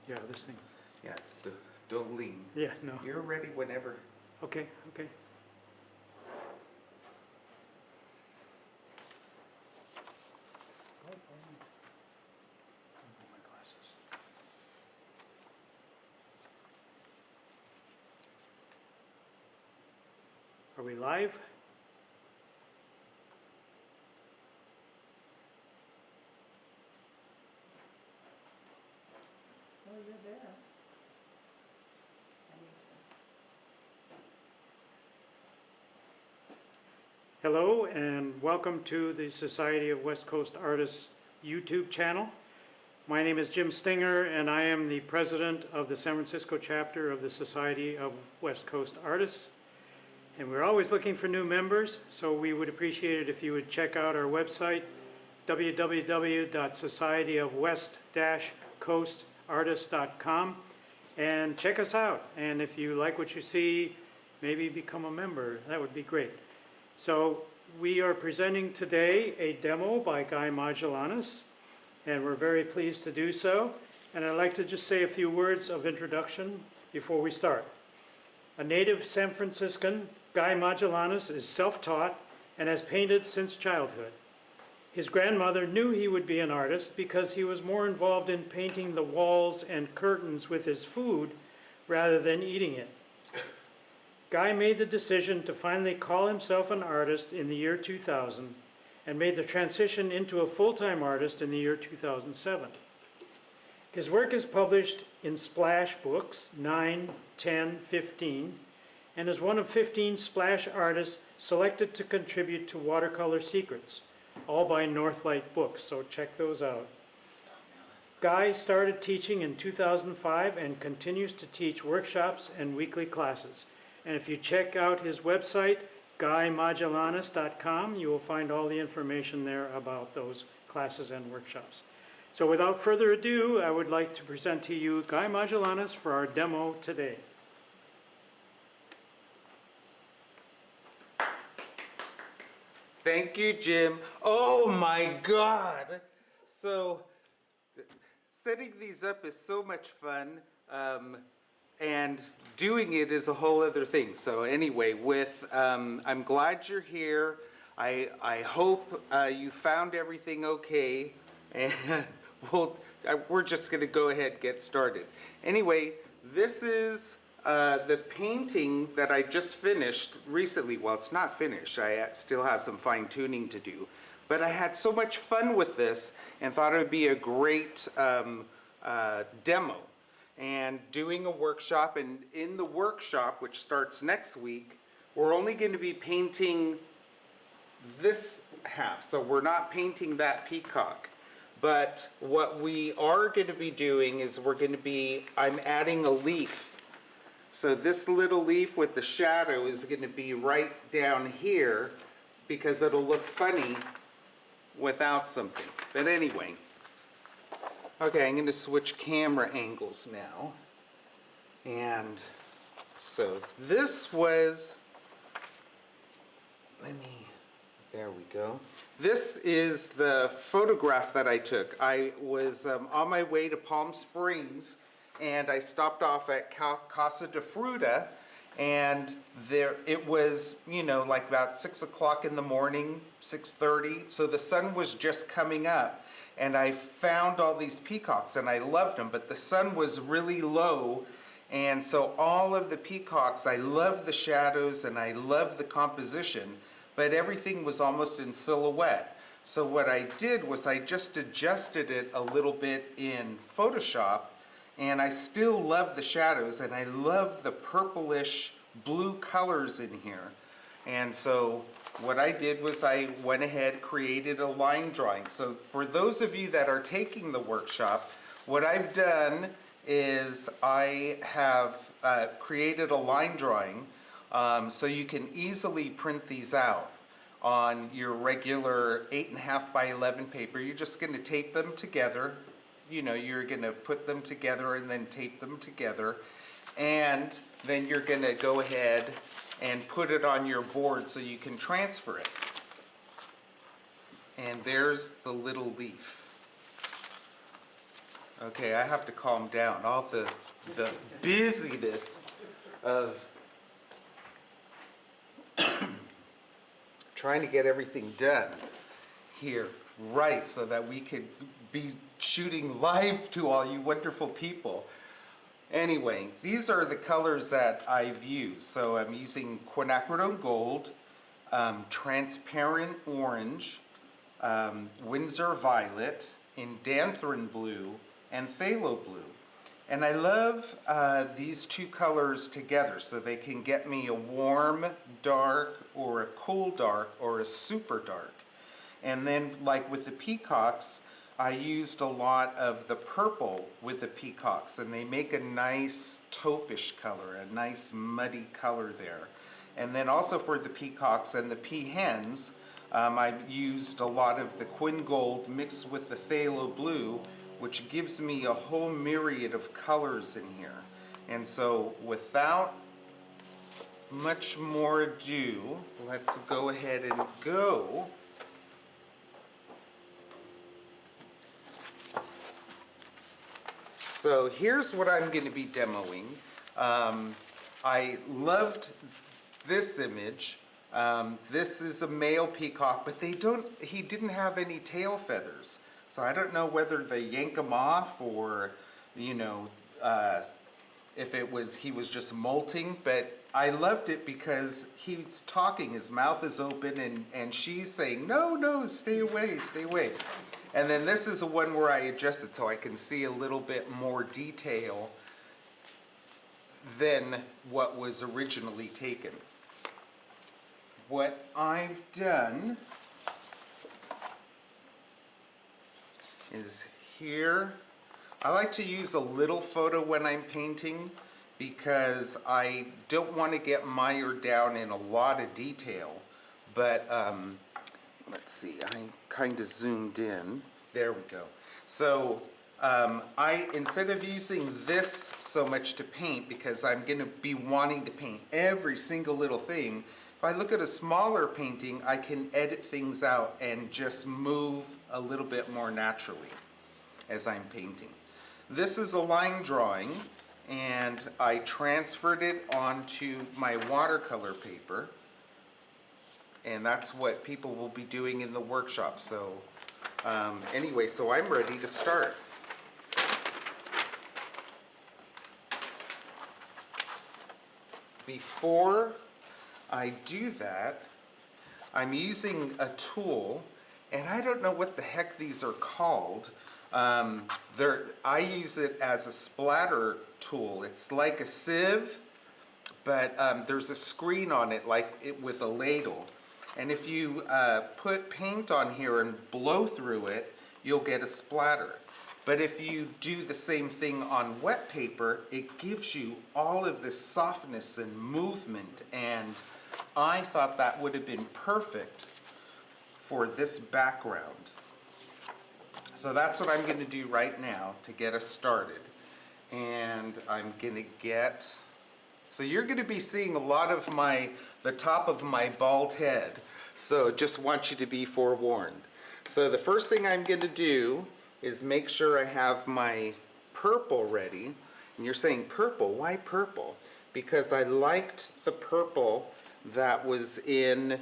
Yeah, this thing's... Yeah, don't lean. Yeah, no. You're ready whenever. Okay, okay. My glasses. Are we live? Oh, you're there. I need Hello and welcome to the Society of West Coast Artists YouTube channel. My name is Jim Stinger and I am the president of the San Francisco chapter of the Society of West Coast Artists. And we're always looking for new members, so we would appreciate it if you would check out our website, www.societyofwest-coastartists.com, and check us out. And if you like what you see, maybe become a member. That would be great. So we are presenting today a demo by Guy Magallanes, and we're very pleased to do so. And I'd like to just say a few words of introduction before we start. A native San Franciscan, Guy Magallanes is self-taught and has painted since childhood. His grandmother knew he would be an artist because he was more involved in painting the walls and curtains with his food rather than eating it. Guy made the decision to finally call himself an artist in the year 2000 and made the transition into a full-time artist in the year 2007. His work is published in Splash books 9, 10, 15, and is one of 15 Splash artists selected to contribute to Watercolor Secrets, all by Northlight Books, so check those out. Guy started teaching in 2005 and continues to teach workshops and weekly classes. And if you check out his website, guymagallanes.com, you will find all the information there about those classes and workshops. So without further ado, I would like to present to you Guy Magallanes for our demo today. Thank you, Jim. Oh my God. So setting these up is so much fun. And doing it is a whole other thing. So anyway, I'm glad you're here. I hope you found everything okay. And we're just gonna go ahead and get started. Anyway, this is the painting that I just finished recently. Well, it's not finished. I still have some fine tuning to do. But I had so much fun with this and thought it would be a great demo. And doing a workshop, and in the workshop, which starts next week, we're only going to be painting this half. So we're not painting that peacock. But what we are going to be doing is I'm adding a leaf. So this little leaf with the shadow is going to be right down here because it'll look funny without something. But anyway. Okay, I'm going to switch camera angles now. And so this was, there we go. This is the photograph that I took. I was on my way to Palm Springs and I stopped off at Casa de Fruta, and there it was, like about 6 o'clock in the morning, 6:30. So the sun was just coming up. And I found all these peacocks and I loved them, but the sun was really low. And so all of the peacocks, I love the shadows and I love the composition, but everything was almost in silhouette. So what I did was I just adjusted it a little bit in Photoshop, and I still love the shadows and I love the purplish blue colors in here. And so what I did was I went ahead, created a line drawing. So for those of you that are taking the workshop, what I've done is I have created a line drawing so you can easily print these out on your regular 8.5 by 11 paper. You're just going to tape them together. You're going to put them together and then tape them together. And then you're going to go ahead and put it on your board so you can transfer it. And there's the little leaf. Okay, I have to calm down. All the busyness of trying to get everything done here right so that we could be shooting live to all you wonderful people. Anyway, these are the colors that I've used. So I'm using Quinacridone Gold, Transparent Orange, Windsor Violet, Indanthrone Blue, and Phthalo Blue. And I love these two colors together so they can get me a warm dark or a cool dark or a super dark. And then like with the peacocks, I used a lot of the purple with the peacocks, and they make a nice taupe-ish color, a nice muddy color there. And then also for the peacocks and the Pea Hens, I used a lot of the Quin Gold mixed with the Phthalo Blue, which gives me a whole myriad of colors in here. And so without much more ado, let's go ahead and go. So here's what I'm going to be demoing. I loved this image. This is a male peacock, but he didn't have any tail feathers. So I don't know whether they yank them off or, you know, if he was just molting, but I loved it because he's talking, his mouth is open, and she's saying, no, no, stay away, stay away. And then this is the one where I adjusted so I can see a little bit more detail than what was originally taken. What I've done is here, I like to use a little photo when I'm painting because I don't want to get mired down in a lot of detail, but let's see, I kind of zoomed in. There we go. So instead of using this so much to paint, because I'm going to be wanting to paint every single little thing, if I look at a smaller painting, I can edit things out and just move a little bit more naturally as I'm painting. This is a line drawing, and I transferred it onto my watercolor paper, and that's what people will be doing in the workshop. So anyway, so I'm ready to start. Before I do that, I'm using a tool, and I don't know what the heck these are called. I use it as a splatter tool. It's like a sieve, but there's a screen on it like with a ladle. And if you put paint on here and blow through it, you'll get a splatter. But if you do the same thing on wet paper, it gives you all of this softness and movement, and I thought that would have been perfect for this background. So that's what I'm going to do right now to get us started. And I'm going to get, so you're going to be seeing a lot of the top of my bald head. So just want you to be forewarned. So the first thing I'm going to do is make sure I have my purple ready. And you're saying purple, why purple? Because I liked the purple that was in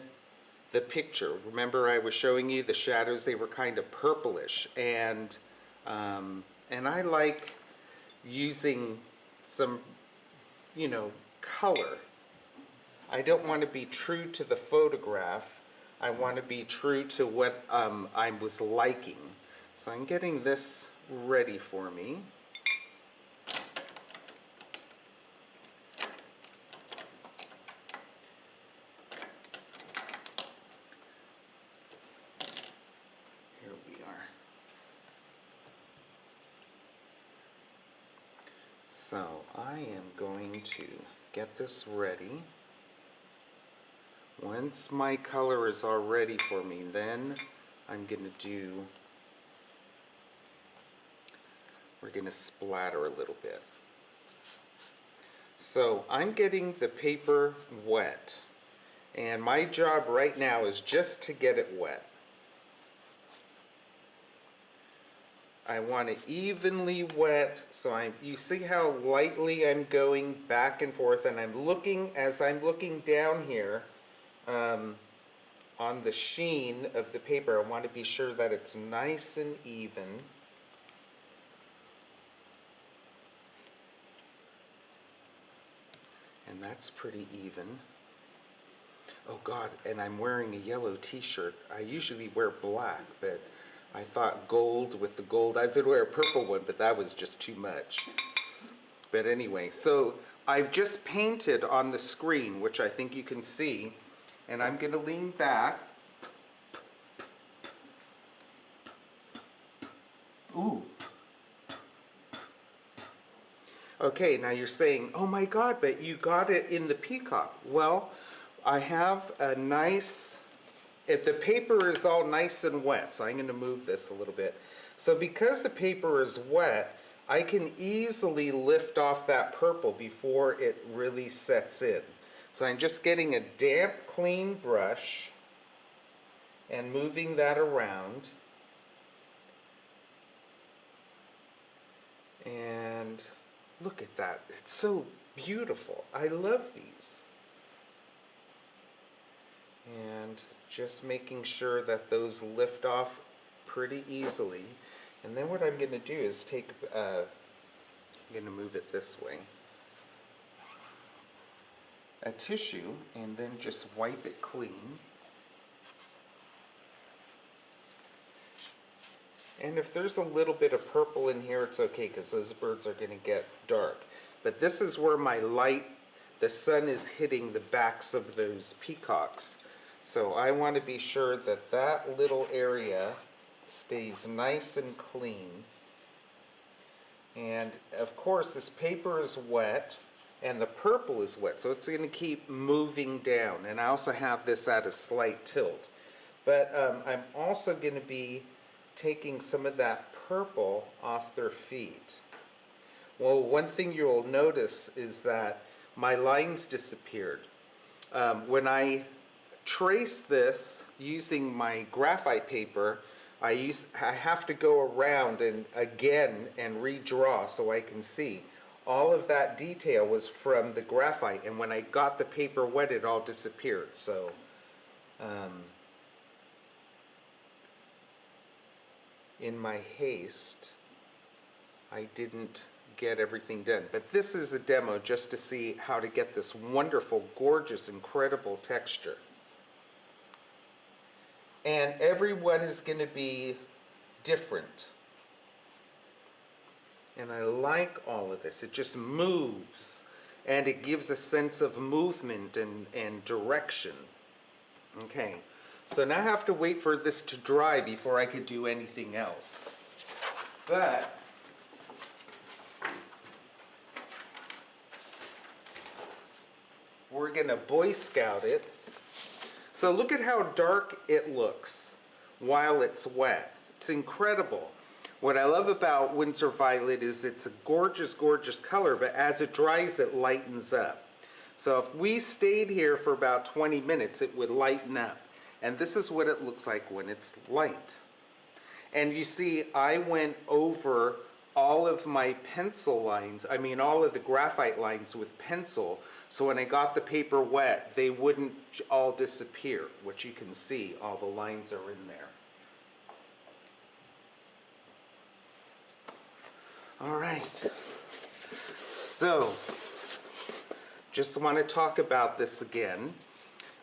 the picture. Remember I was showing you the shadows, they were kind of purplish, and I like using some, you know, color. I don't want to be true to the photograph. I want to be true to what I was liking. So I'm getting this ready for me. Here we are. So I am going to get this ready. Once my color is all ready for me, then I'm going to do, we're going to splatter a little bit. So I'm getting the paper wet, and my job right now is just to get it wet. I want it evenly wet, so you see how lightly I'm going back and forth, and as I'm looking down here on the sheen of the paper, I want to be sure that it's nice and even. And that's pretty even. Oh God, and I'm wearing a yellow t-shirt. I usually wear black, but I thought gold with the gold. I was going to wear a purple one, but that was just too much. But anyway, so I've just painted on the screen, which I think you can see, and I'm going to lean back. Ooh. Okay, now you're saying, oh my God, but you got it in the Peacock. Well, I have a nice, the paper is all nice and wet, so I'm going to move this a little bit. So because the paper is wet, I can easily lift off that purple before it really sets in. So I'm just getting a damp, clean brush and moving that around. And look at that. It's so beautiful. I love these. And just making sure that those lift off pretty easily. And then what I'm going to do is I'm going to move it this way, a tissue, and then just wipe it clean. And if there's a little bit of purple in here, it's okay, because those birds are going to get dark. But this is where my light, the sun is hitting the backs of those peacocks. So I want to be sure that that little area stays nice and clean. And of course this paper is wet and the purple is wet, so it's going to keep moving down. And I also have this at a slight tilt. But I'm also going to be taking some of that purple off their feet. Well, one thing you'll notice is that my lines disappeared. When I trace this using my graphite paper, I have to go around and again and redraw so I can see. All of that detail was from the graphite, and when I got the paper wet, it all disappeared. So in my haste, I didn't get everything done. But this is a demo just to see how to get this wonderful, gorgeous, incredible texture. And everyone is going to be different. And I like all of this. It just moves, and it gives a sense of movement and direction. Okay, so now I have to wait for this to dry before I could do anything else. But we're going to Boy Scout it. So look at how dark it looks while it's wet. It's incredible. What I love about Winsor Violet is it's a gorgeous, gorgeous color, but as it dries, it lightens up. So if we stayed here for about 20 minutes, it would lighten up. And this is what it looks like when it's light. And you see, I went over all of my pencil lines, all of the graphite lines with pencil, so when I got the paper wet, they wouldn't all disappear, which you can see, all the lines are in there. All right, so just want to talk about this again.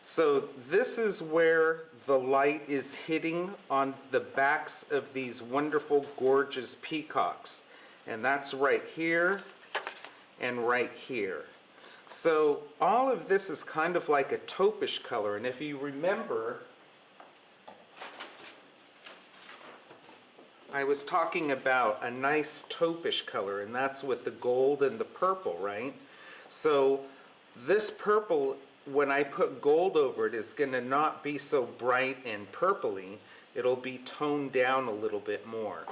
So this is where the light is hitting on the backs of these wonderful, gorgeous peacocks. And that's right here and right here. So all of this is kind of like a taupish color. And if you remember, I was talking about a nice taupish color, and that's with the gold and the purple, right? So this purple, when I put gold over it, is going to not be so bright and purpley. It'll be toned down a little bit more.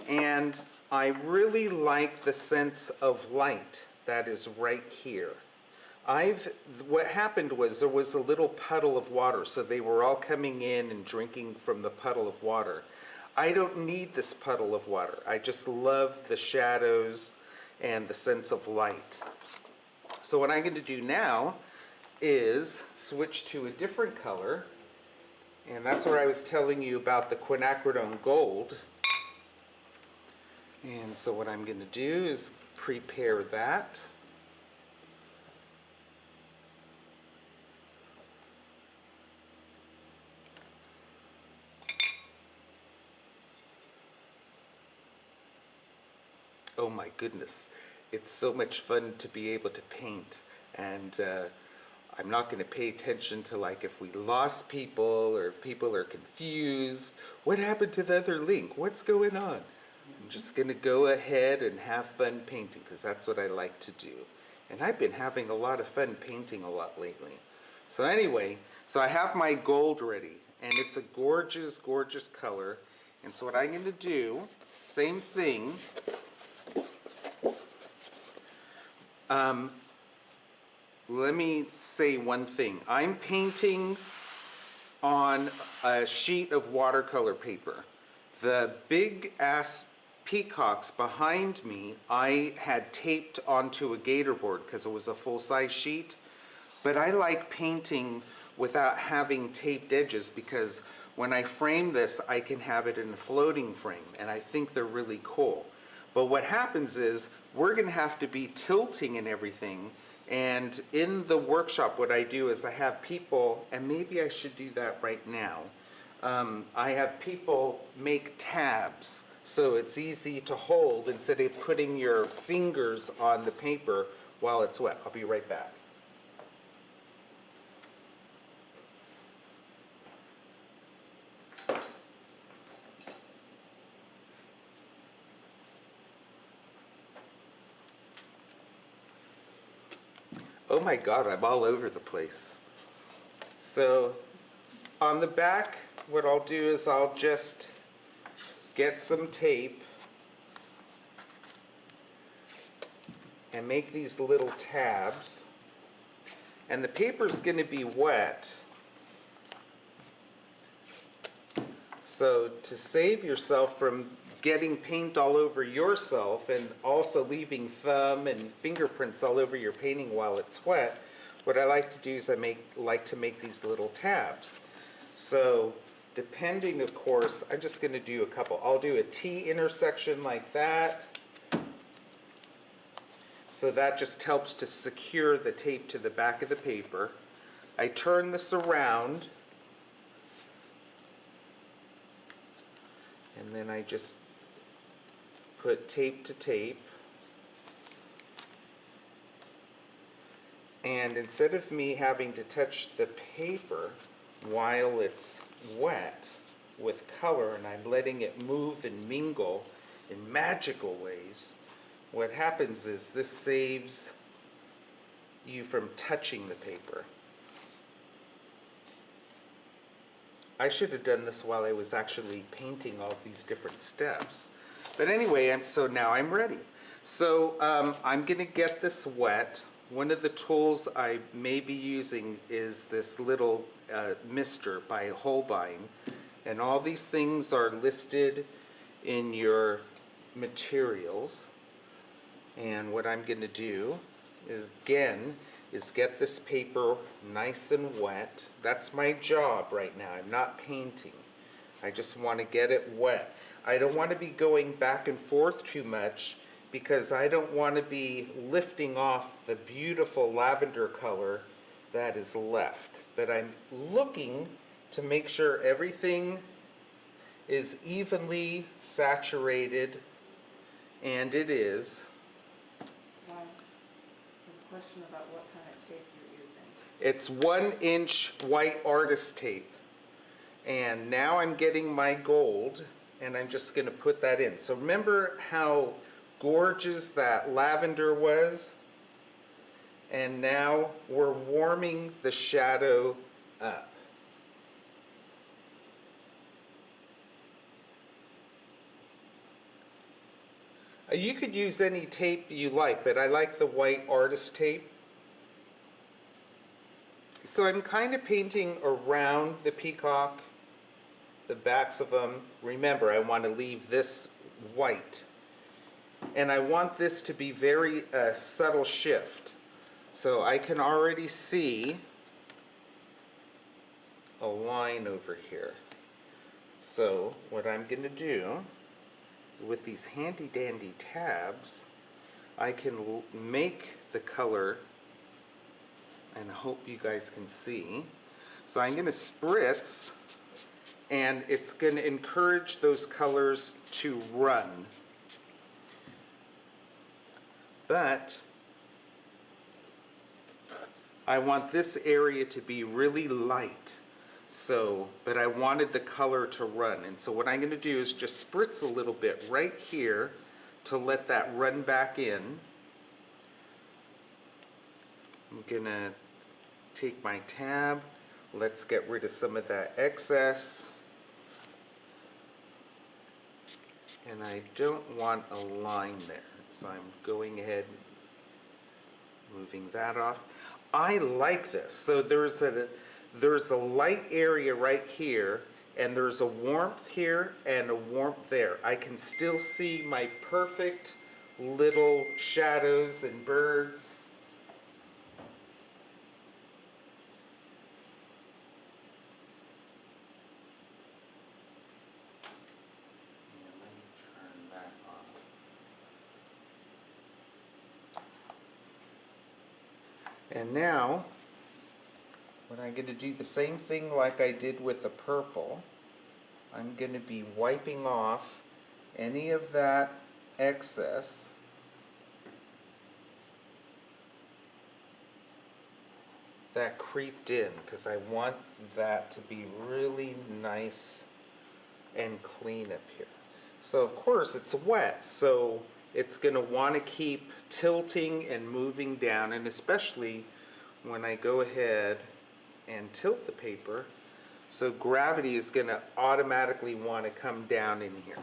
And I really like the sense of light that is right here. What happened was there was a little puddle of water, so they were all coming in and drinking from the puddle of water. I don't need this puddle of water. I just love the shadows and the sense of light. So what I'm going to do now is switch to a different color, and that's where I was telling you about the Quinacridone Gold. And so what I'm going to do is prepare that. Oh my goodness, it's so much fun to be able to paint, and I'm not going to pay attention to like if we lost people or if people are confused. What happened to the other link? What's going on? I'm just going to go ahead and have fun painting because that's what I like to do. And I've been having a lot of fun painting a lot lately. So anyway, so I have my gold ready, and it's a gorgeous, gorgeous color. And so what I'm going to do, same thing. Let me say one thing. I'm painting on a sheet of watercolor paper. The big ass peacocks behind me, I had taped onto a gator board because it was a full-size sheet. But I like painting without having taped edges because when I frame this, I can have it in a floating frame, and I think they're really cool. But what happens is we're going to have to be tilting and everything. And in the workshop, what I do is I have people, and maybe I should do that right now. I have people make tabs so it's easy to hold instead of putting your fingers on the paper while it's wet. I'll be right back. Oh my God, I'm all over the place. So on the back, what I'll do is I'll just get some tape and make these little tabs. And the paper's going to be wet. So to save yourself from getting paint all over yourself and also leaving thumb and fingerprints all over your painting while it's wet, what I like to do is I like to make these little tabs. So depending, of course, I'm just going to do a couple. I'll do a T intersection like that. So that just helps to secure the tape to the back of the paper. I turn this around, and then I just put tape to tape. And instead of me having to touch the paper while it's wet with color and I'm letting it move and mingle in magical ways, what happens is this saves you from touching the paper. I should have done this while I was actually painting all these different steps. But anyway, so now I'm ready. So I'm going to get this wet. One of the tools I may be using is this little mister by Holbein. And all these things are listed in your materials. And what I'm going to do is, again, is get this paper nice and wet. That's my job right now. I'm not painting. I just want to get it wet. I don't want to be going back and forth too much because I don't want to be lifting off the beautiful lavender color that is left. But I'm looking to make sure everything is evenly saturated, and it is. Why? A question about what kind of tape you're using. It's 1-inch white artist tape. And now I'm getting my gold, and I'm just going to put that in. So remember how gorgeous that lavender was? And now we're warming the shadow up. You could use any tape you like, but I like the white artist tape. So I'm kind of painting around the peacock the backs of them. Remember, I want to leave this white. And I want this to be very subtle shift. So I can already see a line over here. So what I'm going to do is with these handy dandy tabs, I can make the color, and I hope you guys can see. So I'm going to spritz, and it's going to encourage those colors to run. But I want this area to be really light. So, but I wanted the color to run. And so what I'm going to do is just spritz a little bit right here to let that run back in. I'm going to take my tab. Let's get rid of some of that excess. And I don't want a line there. So I'm going ahead, moving that off. I like this. So there's a light area right here, and there's a warmth here and a warmth there. I can still see my perfect little shadows and birds. And let me turn that off. And now, when I'm going to do the same thing like I did with the purple, I'm going to be wiping off any of that excess. That creeped in, because I want that to be really nice and clean up here. So of course it's wet, so it's going to want to keep tilting and moving down, and especially when I go ahead and tilt the paper, so gravity is going to automatically want to come down in here.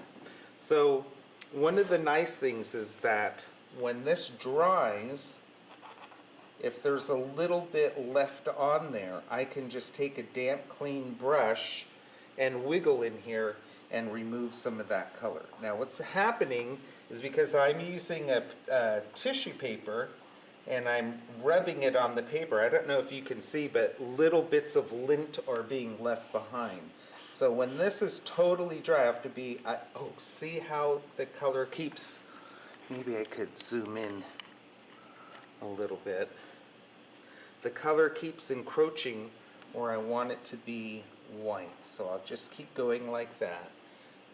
So one of the nice things is that when this dries, if there's a little bit left on there, I can just take a damp clean brush and wiggle in here and remove some of that color. Now what's happening is because I'm using a tissue paper and I'm rubbing it on the paper. I don't know if you can see, but little bits of lint are being left behind. So when this is totally dry, I have to be, oh, see how the color keeps, maybe I could zoom in a little bit. The color keeps encroaching where I want it to be white. So I'll just keep going like that.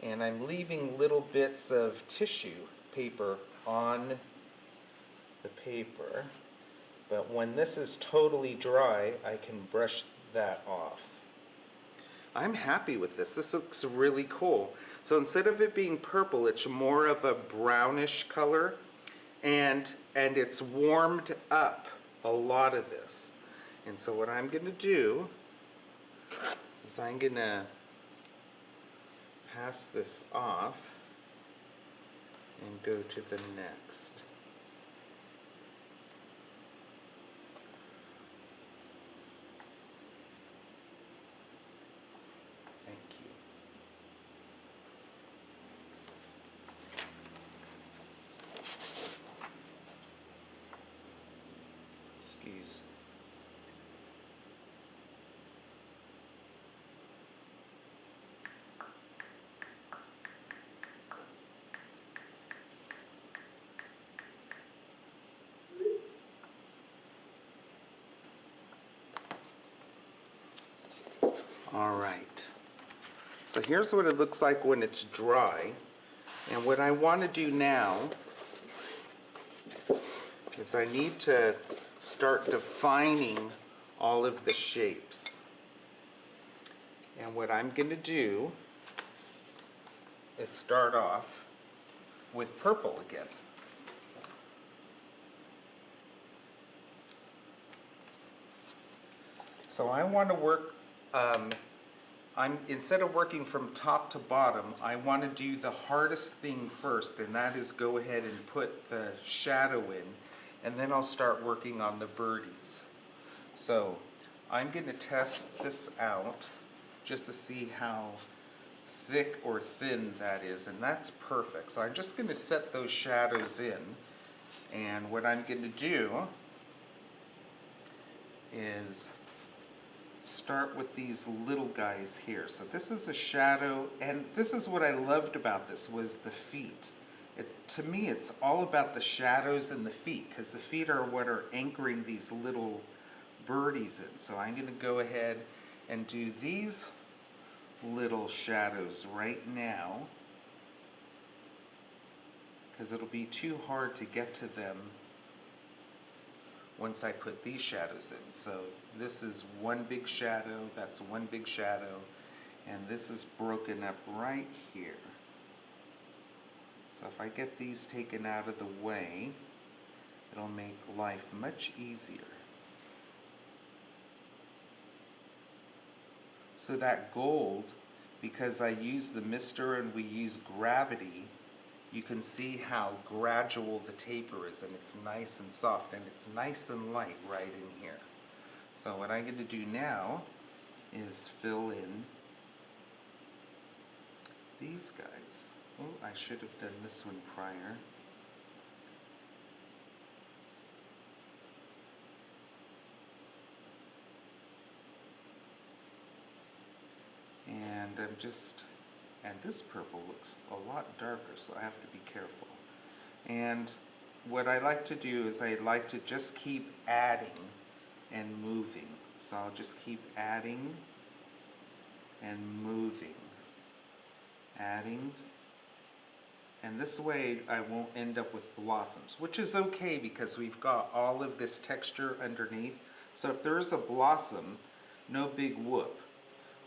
And I'm leaving little bits of tissue paper on the paper, but when this is totally dry, I can brush that off. I'm happy with this. This looks really cool. So instead of it being purple, it's more of a brownish color, and it's warmed up a lot of this. And so what I'm going to do is I'm going to pass this off and go to the next. Thank you. Excuse. All right, so here's what it looks like when it's dry. And what I want to do now is I need to start defining all of the shapes. And what I'm going to do is start off with purple again. So I want to work, instead of working from top to bottom, I want to do the hardest thing first, and that is go ahead and put the shadow in, and then I'll start working on the birdies. So I'm going to test this out just to see how thick or thin that is, and that's perfect. So I'm just going to set those shadows in, and what I'm going to do is start with these little guys here. So this is a shadow, and this is what I loved about this, was the feet. To me, it's all about the shadows and the feet, because the feet are what are anchoring these little birdies in. So I'm going to go ahead and do these little shadows right now, because it'll be too hard to get to them once I put these shadows in. So this is one big shadow, that's one big shadow, and this is broken up right here. So if I get these taken out of the way, it'll make life much easier. So that gold, because I use the mister and we use gravity, you can see how gradual the taper is, and it's nice and soft, and it's nice and light right in here. So what I'm going to do now is fill in these guys. Oh, I should have done this one prior. And and this purple looks a lot darker, so I have to be careful. And what I like to do is I like to just keep adding and moving. So I'll just keep adding and moving. Adding. And this way I won't end up with blossoms, which is okay because we've got all of this texture underneath. So if there's a blossom, no big whoop.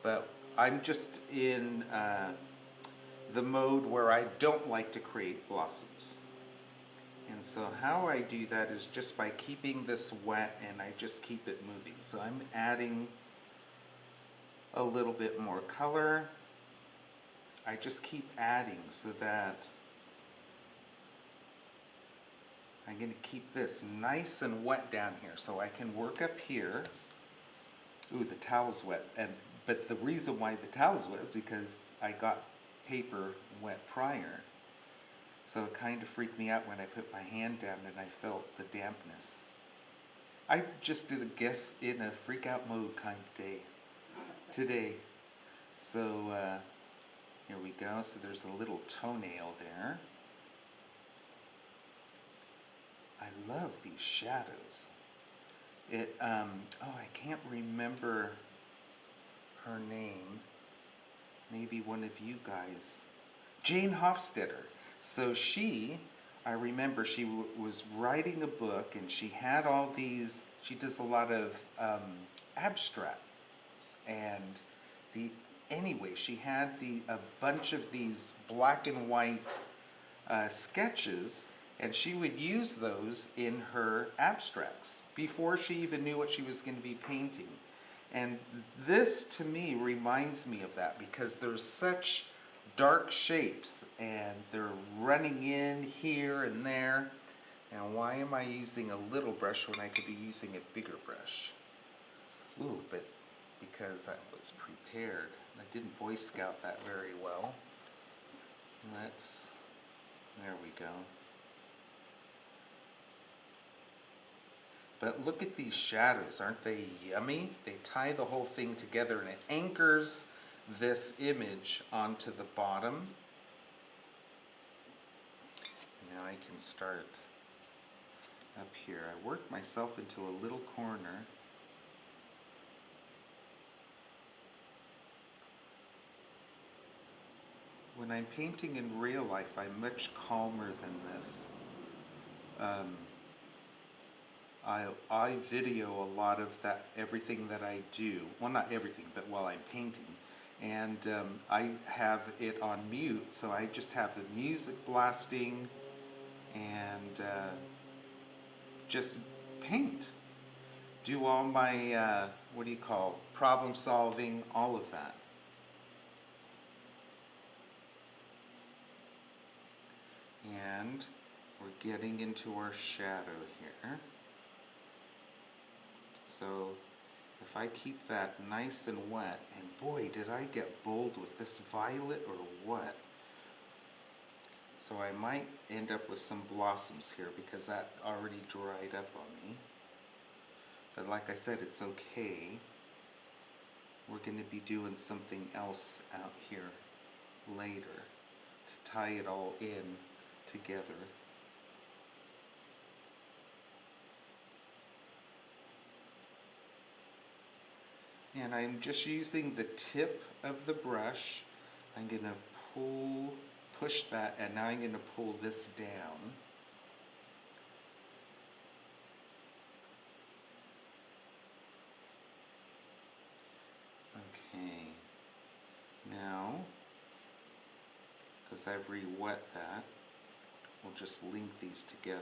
But I'm just in the mode where I don't like to create blossoms. And so how I do that is just by keeping this wet, and I just keep it moving. So I'm adding a little bit more color. I just keep adding so that I'm going to keep this nice and wet down here so I can work up here. Ooh, the towel's wet. But the reason why the towel's wet is because I got paper wet prior. So it kind of freaked me out when I put my hand down and I felt the dampness. I just did a guess in a freak out mode kind of day today. So here we go. So there's a little toenail there. I love these shadows. Oh, I can't remember her name. Maybe one of you guys. Jane Hofstetter. So I remember she was writing a book, and she had all these, she does a lot of abstracts, and anyway, she had a bunch of these black and white sketches, and she would use those in her abstracts before she even knew what she was going to be painting. And this, to me, reminds me of that, because there's such dark shapes, and they're running in here and there. Now, why am I using a little brush when I could be using a bigger brush? Ooh, but because I was prepared. I didn't Boy Scout that very well. There we go. But look at these shadows, aren't they yummy? They tie the whole thing together, and it anchors this image onto the bottom. Now I can start up here. I worked myself into a little corner. When I'm painting in real life, I'm much calmer than this. I video a lot of everything that I do. Well, not everything, but while I'm painting. And I have it on mute, so I just have the music blasting and just paint. Do all my, problem solving, all of that. And we're getting into our shadow here. So if I keep that nice and wet, and boy, did I get bold with this violet or what? So I might end up with some blossoms here because that already dried up on me. But like I said, it's okay. We're going to be doing something else out here later to tie it all in together. And I'm just using the tip of the brush. I'm going to push that, and now I'm going to pull this down. Okay, now, because I've re-wet that, we'll just link these together.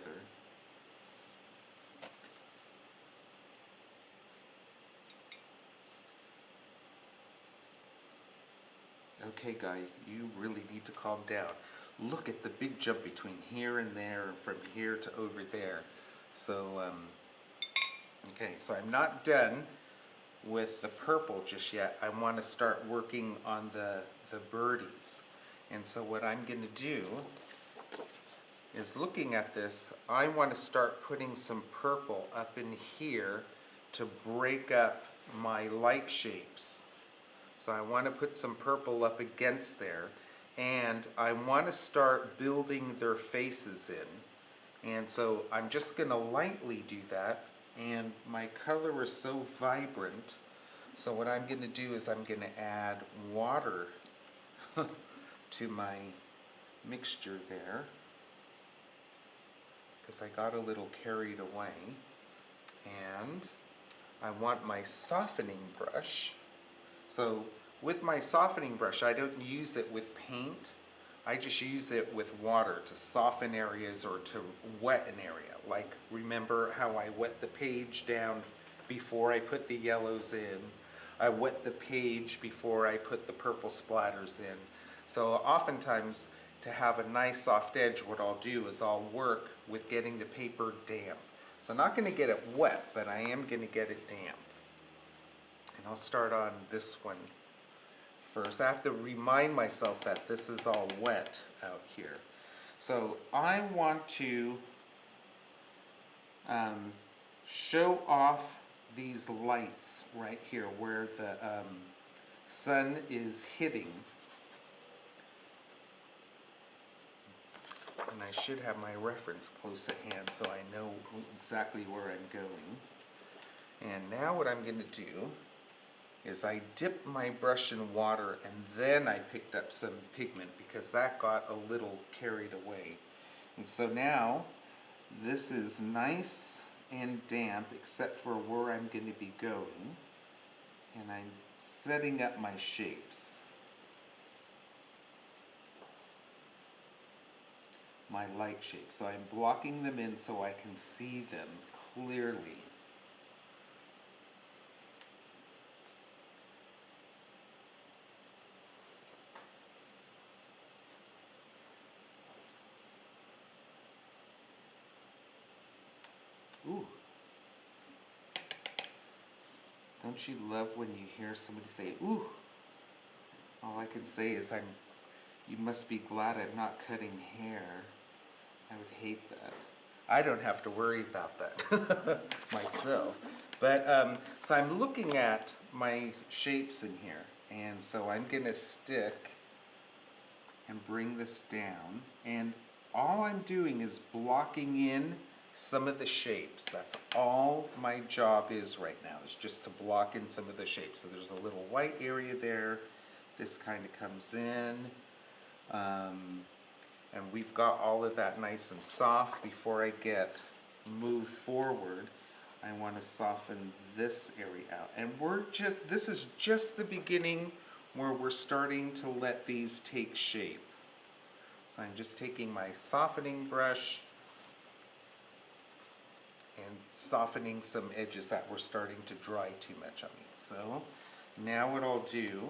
Okay, guy, you really need to calm down. Look at the big jump between here and there, and from here to over there. So, okay, so I'm not done with the purple just yet. I want to start working on the birdies. And so what I'm going to do is, looking at this, I want to start putting some purple up in here to break up my light shapes. So I want to put some purple up against there, and I want to start building their faces in. And so I'm just going to lightly do that, and my color is so vibrant. So what I'm going to do is I'm going to add water to my mixture there, because I got a little carried away. And I want my softening brush. So with my softening brush, I don't use it with paint. I just use it with water to soften areas or to wet an area. Like, remember how I wet the page down before I put the yellows in? I wet the page before I put the purple splatters in. So oftentimes, to have a nice soft edge, what I'll do is I'll work with getting the paper damp. So I'm not going to get it wet, but I am going to get it damp. And I'll start on this one first. I have to remind myself that this is all wet out here. So I want to show off these lights right here where the sun is hitting. And I should have my reference close at hand so I know exactly where I'm going. And now what I'm going to do is I dipped my brush in water, and then I picked up some pigment because that got a little carried away. And so now this is nice and damp except for where I'm going to be going, and I'm setting up my shapes, my light shapes. So I'm blocking them in so I can see them clearly. Ooh. Don't you love when you hear somebody say, ooh? All I can say is, you must be glad I'm not cutting hair. I would hate that. I don't have to worry about that myself. But, so I'm looking at my shapes in here. And so I'm going to stick and bring this down. And all I'm doing is blocking in some of the shapes. That's all my job is right now, is just to block in some of the shapes. So there's a little white area there. This kind of comes in. And we've got all of that nice and soft. Before I move forward, I want to soften this area out. And this is just the beginning where we're starting to let these take shape. So I'm just taking my softening brush and softening some edges that were starting to dry too much on me. So now what I'll do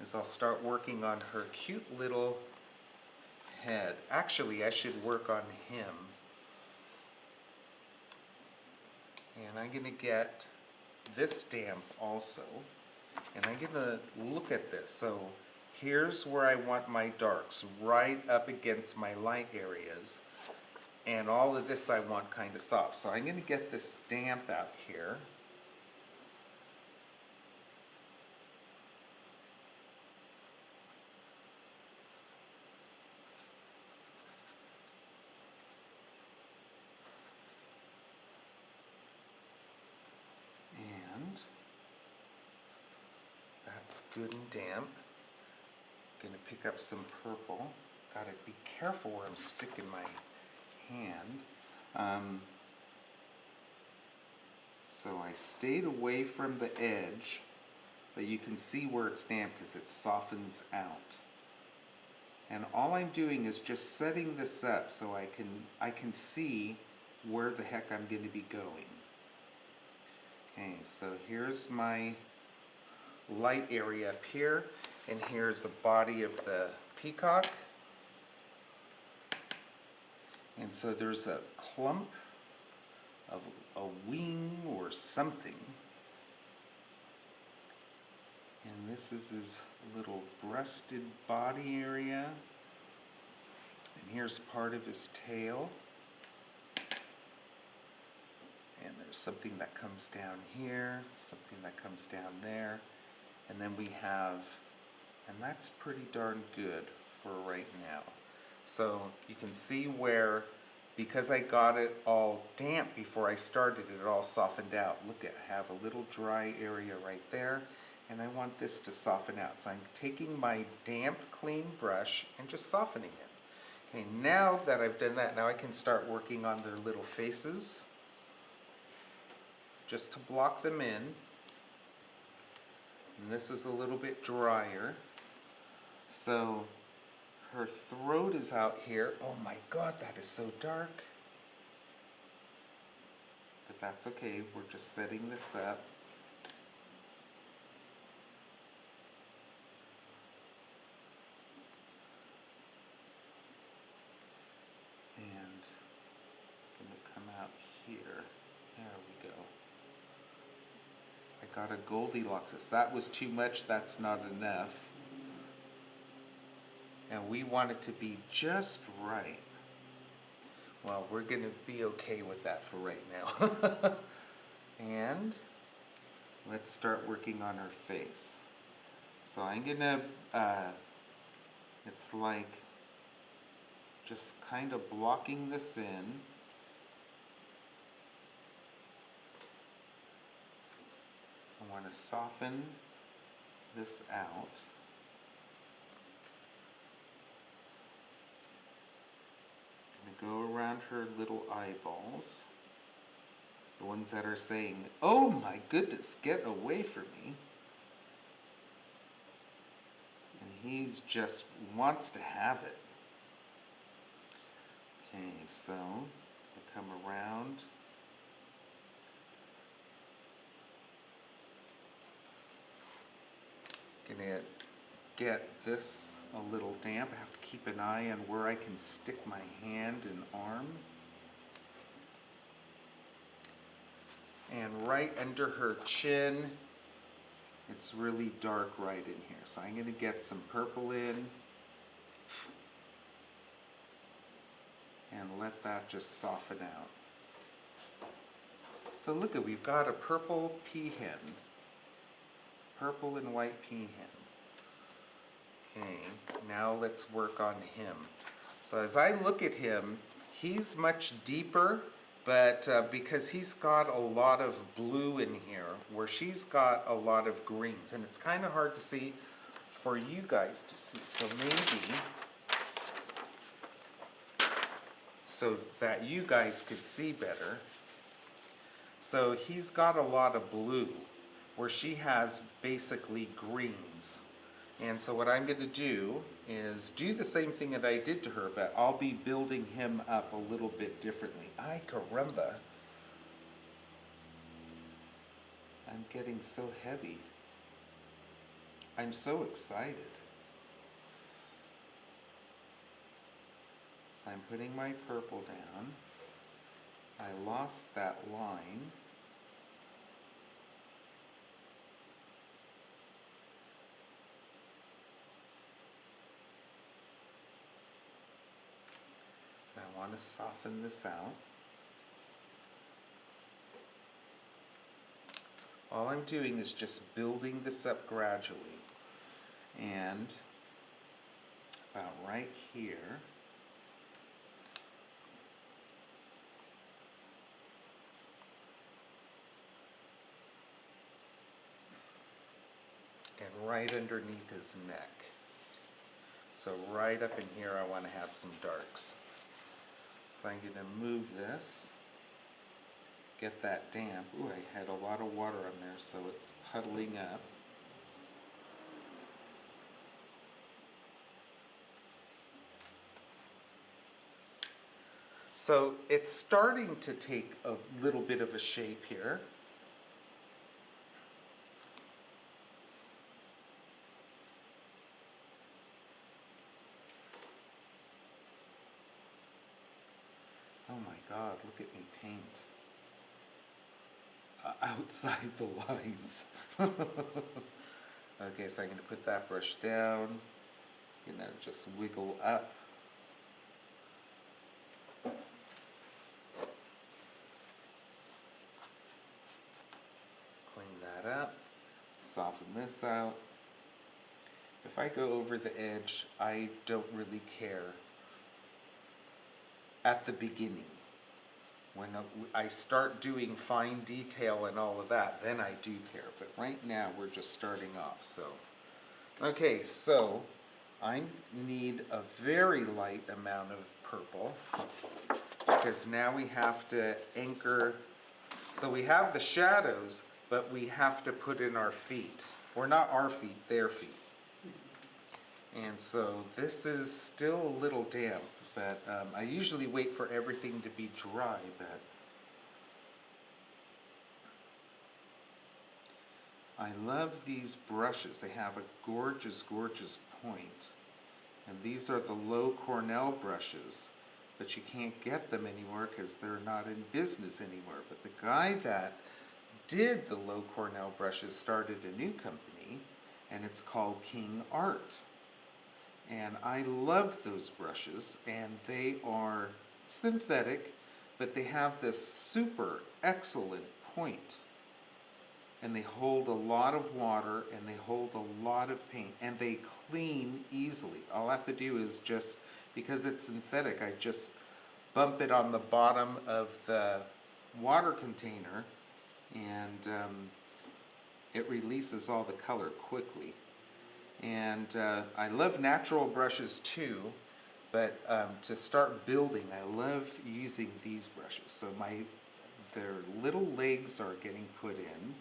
is I'll start working on her cute little head. Actually, I should work on him. And I'm going to get this damp also. And I'm gonna look at this. So here's where I want my darks, right up against my light areas. And all of this I want kind of soft. So I'm gonna get this damp out here. And that's good and damp. Gonna pick up some purple. Gotta be careful where I'm sticking my hand. So I stayed away from the edge, but you can see where it's damp because it softens out. And all I'm doing is just setting this up so I can see where the heck I'm going to be going. Okay, so here's my light area up here, and here's the body of the peacock. And so there's a clump of a wing or something. And this is his little breasted body area. And here's part of his tail. And there's something that comes down here, something that comes down there. And then we have, and that's pretty darn good for right now. So you can see where, because I got it all damp before I started, it all softened out. Look, I have a little dry area right there, and I want this to soften out. So I'm taking my damp, clean brush and just softening it. Okay, now that I've done that, now I can start working on their little faces, just to block them in. And this is a little bit drier. So her throat is out here. Oh my God, that is so dark. But that's okay, we're just setting this up. And I'm gonna come out here. There we go. I got a Goldilocks. That was too much, that's not enough. And we want it to be just right. Well, we're going to be okay with that for right now. And let's start working on her face. So I'm going to, it's like just kind of blocking this in. I want to soften this out. Go around her little eyeballs, the ones that are saying, "Oh my goodness, get away from me." And he just wants to have it. Okay, so I come around. Gonna get this a little damp. I have to keep an eye on where I can stick my hand and arm. And right under her chin, it's really dark right in here. So I'm gonna get some purple in and let that just soften out. So look at, we've got a purple pea hen. Purple and white pea hen. Okay, now let's work on him. So as I look at him, he's much deeper, but because he's got a lot of blue in here, where she's got a lot of greens, and it's kind of hard to see for you guys to see. So maybe, so that you guys could see better. So he's got a lot of blue, where she has basically greens. And so what I'm going to do is do the same thing that I did to her, but I'll be building him up a little bit differently. Ay caramba. I'm getting so heavy. I'm so excited. So I'm putting my purple down. I lost that line. want to soften this out. All I'm doing is just building this up gradually. And about right here, and right underneath his neck. So right up in here I want to have some darks. So I'm going to move this, get that damp. Ooh, I had a lot of water on there, so it's puddling up. So it's starting to take a little bit of a shape here. Oh my God, look at me paint. Outside the lines. Okay, so I'm going to put that brush down. Just wiggle up. Clean that up. Soften this out. If I go over the edge, I don't really care. At the beginning, when I start doing fine detail and all of that, then I do care. But right now, we're just starting off. So, okay, so I need a very light amount of purple because now we have to anchor. So we have the shadows, but we have to put in our feet. Or not our feet, their feet. And so this is still a little damp. But I usually wait for everything to be dry, but I love these brushes. They have a gorgeous, gorgeous point. And these are the low Cornell brushes, but you can't get them anymore because they're not in business anymore. But the guy that did the low Cornell brushes started a new company, and it's called King Art. And I love those brushes, and they are synthetic, but they have this super excellent point. And they hold a lot of water, and they hold a lot of paint, and they clean easily. All I have to do is just, because it's synthetic, I just bump it on the bottom of the water container, and it releases all the color quickly. And I love natural brushes too, but to start building, I love using these brushes. So their little legs are getting put in,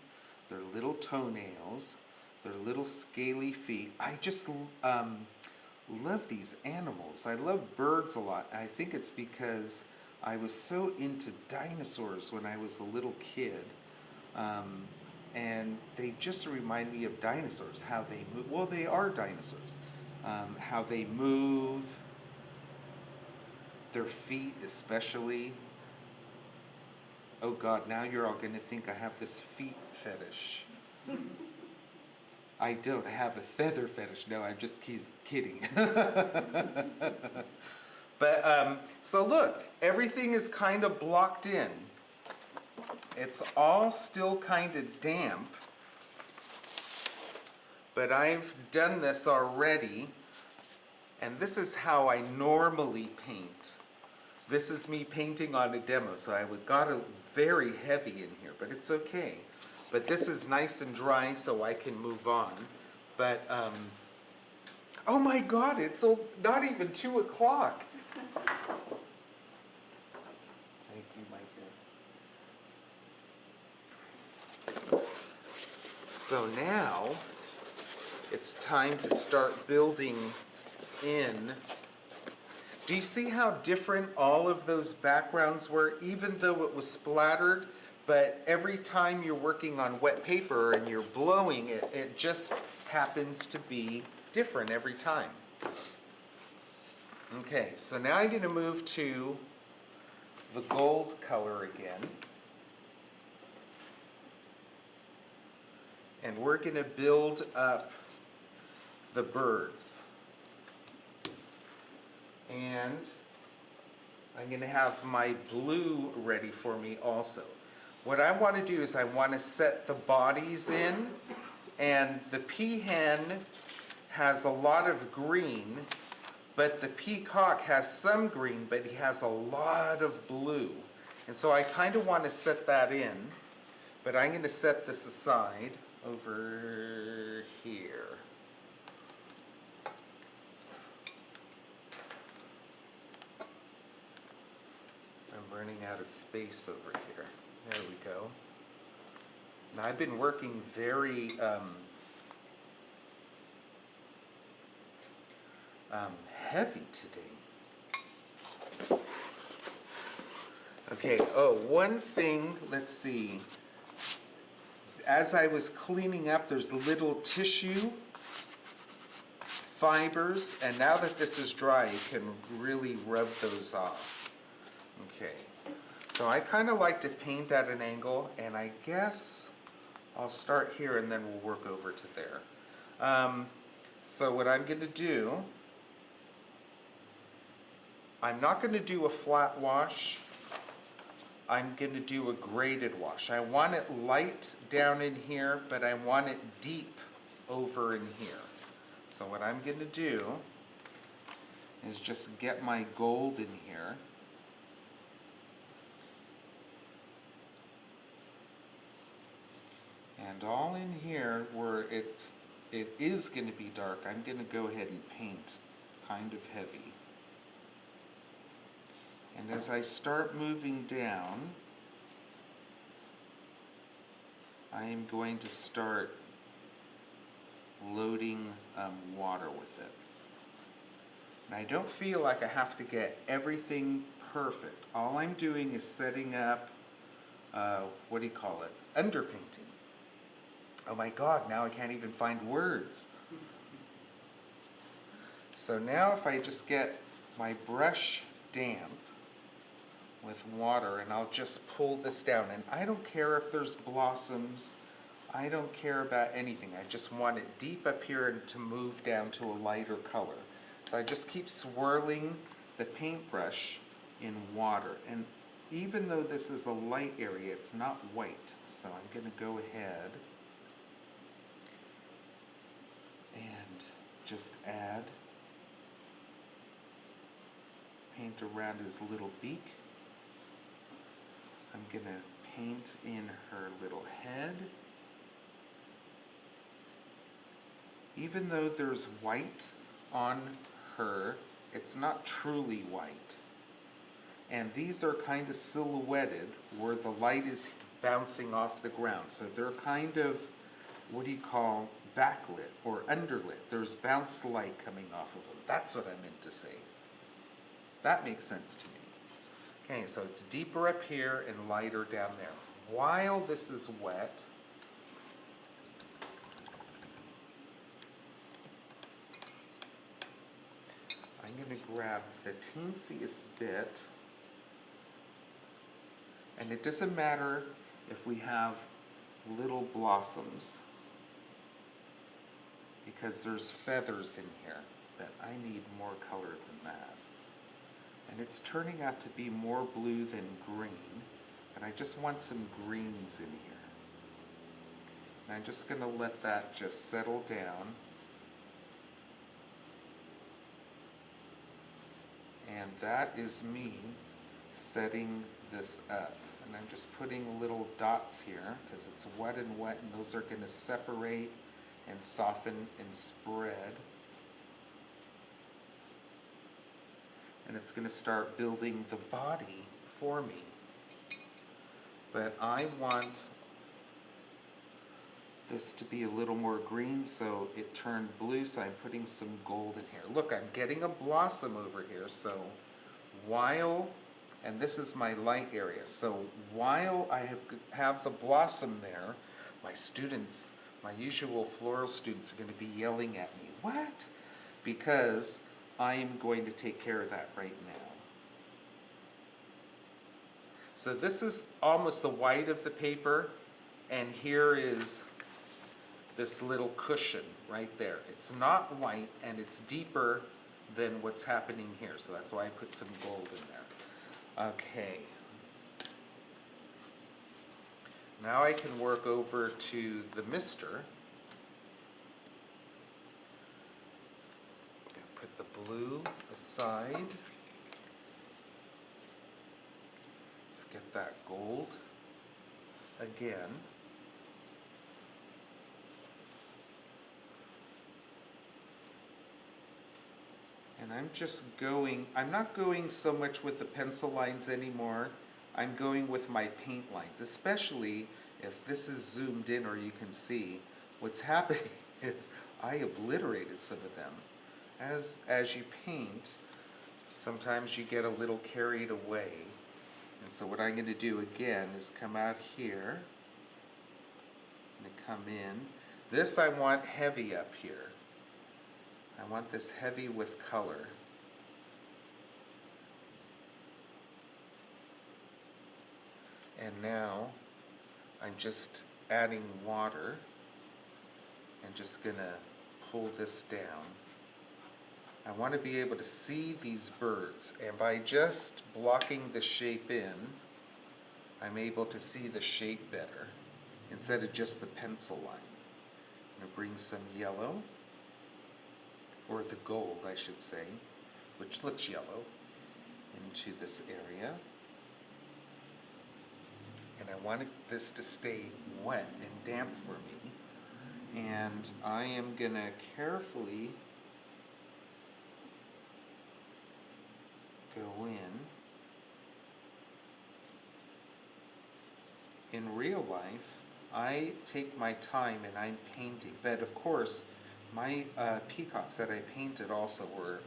their little toenails, their little scaly feet. I just love these animals. I love birds a lot. I think it's because I was so into dinosaurs when I was a little kid. And they just remind me of dinosaurs, how they move. Well, they are dinosaurs. How they move, their feet especially. Oh God, now you're all going to think I have this feet fetish. I don't. I have a feather fetish. No, I'm just kidding. But, so look, everything is kind of blocked in. It's all still kind of damp, but I've done this already, and this is how I normally paint. This is me painting on a demo, so I got it very heavy in here, but it's okay. But this is nice and dry, so I can move on. But, oh my God, it's not even 2 o'clock. Thank you, my dear. So now, it's time to start building in. Do you see how different all of those backgrounds were, even though it was splattered? But every time you're working on wet paper and you're blowing it, it just happens to be different every time. Okay, so now I'm going to move to the gold color again. And we're going to build up the birds. And I'm gonna have my blue ready for me also. What I want to do is I want to set the bodies in, and the pea hen has a lot of green, but the peacock has some green, but he has a lot of blue. And so I kind of want to set that in, but I'm going to set this aside over here. I'm running out of space over here. There we go. Now I've been working very heavy today. Okay, oh, one thing, let's see. As I was cleaning up, there's little tissue fibers, and now that this is dry, you can really rub those off. Okay, so I kind of like to paint at an angle, and I guess I'll start here and then we'll work over to there. So what I'm going to do, I'm not going to do a flat wash. I'm going to do a graded wash. I want it light down in here, but I want it deep over in here. So what I'm going to do is just get my gold in here. And all in here where it is going to be dark, I'm going to go ahead and paint kind of heavy. And as I start moving down, I am going to start loading water with it. And I don't feel like I have to get everything perfect. All I'm doing is setting up, what do you call it? Underpainting. Oh my God, now I can't even find words. So now if I just get my brush damp with water, and I'll just pull this down, and I don't care if there's blossoms, I don't care about anything. I just want it deep up here and to move down to a lighter color. So I just keep swirling the paintbrush in water, and even though this is a light area, it's not white. So I'm going to go ahead and just add paint around his little beak. I'm going to paint in her little head. Even though there's white on her, it's not truly white. And these are kind of silhouetted where the light is bouncing off the ground. So they're kind of, what do you call, backlit or underlit. There's bounce light coming off of them. That's what I meant to say. That makes sense to me. Okay, so it's deeper up here and lighter down there. While this is wet, I'm going to grab the teensiest bit, and it doesn't matter if we have little blossoms, because there's feathers in here, but I need more color than that. And it's turning out to be more blue than green, but I just want some greens in here. And I'm just going to let that just settle down. And that is me setting this up. And I'm just putting little dots here because it's wet, and those are going to separate and soften and spread. And it's going to start building the body for me. But I want this to be a little more green, so it turned blue, so I'm putting some gold in here. Look, I'm getting a blossom over here, so while, and this is my light area, so while I have the blossom there, my students, my usual floral students, are going to be yelling at me. What? Because I am going to take care of that right now. So this is almost the white of the paper, and here is this little cushion right there. It's not white, and it's deeper than what's happening here, so that's why I put some gold in there. Okay. Now I can work over to the mister. Put the blue aside. Let's get that gold again. And I'm not going so much with the pencil lines anymore. I'm going with my paint lines, especially if this is zoomed in or you can see. What's happening is I obliterated some of them. As you paint, sometimes you get a little carried away. And so what I'm going to do again is come out here. I'm going to come in. This I want heavy up here. I want this heavy with color. And now I'm just adding water and just gonna pull this down. I want to be able to see these birds, and by just blocking the shape in, I'm able to see the shape better instead of just the pencil line. I'm going to bring some yellow, or the gold I should say, which looks yellow, into this area. And I want this to stay wet and damp for me. And I am going to carefully go in. In real life, I take my time and I'm painting, but of course, my peacocks that I painted also were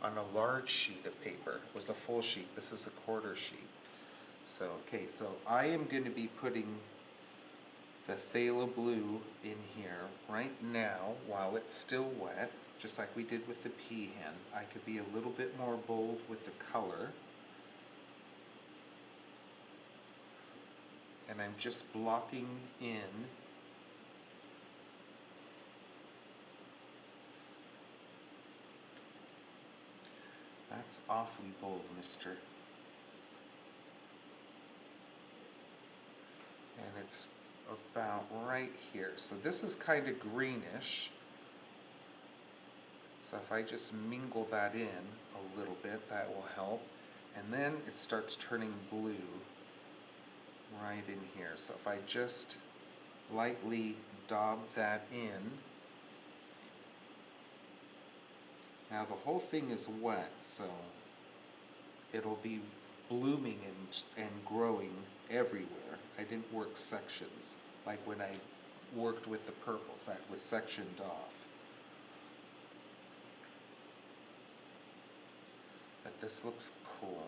on a large sheet of paper. It was a full sheet. This is a quarter sheet. So, okay, so I am going to be putting the phthalo blue in here right now while it's still wet, just like we did with the pea hen. I could be a little bit more bold with the color. And I'm just blocking in That's awfully bold, mister. And it's about right here. So this is kind of greenish. So if I just mingle that in a little bit, that will help. And then it starts turning blue right in here. So if I just lightly daub that in. Now the whole thing is wet, so it'll be blooming and growing everywhere. I didn't work sections like when I worked with the purples. That was sectioned off. But this looks cool.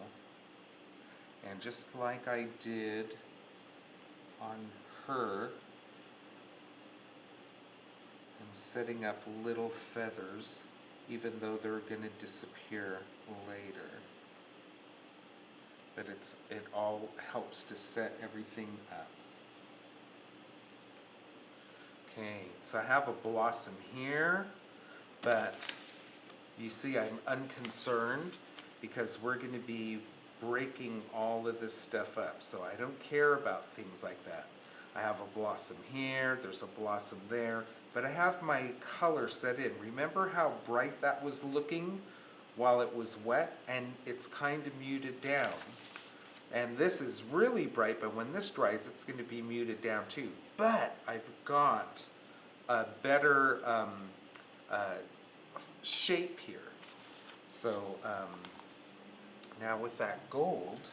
And just like I did on her, I'm setting up little feathers, even though they're going to disappear later. But it all helps to set everything up. Okay, so I have a blossom here, but you see I'm unconcerned because we're going to be breaking all of this stuff up. So I don't care about things like that. I have a blossom here, there's a blossom there, but I have my color set in. Remember how bright that was looking while it was wet? And it's kind of muted down. And this is really bright, but when this dries, it's going to be muted down too. But I've got a better shape here. So now with that gold,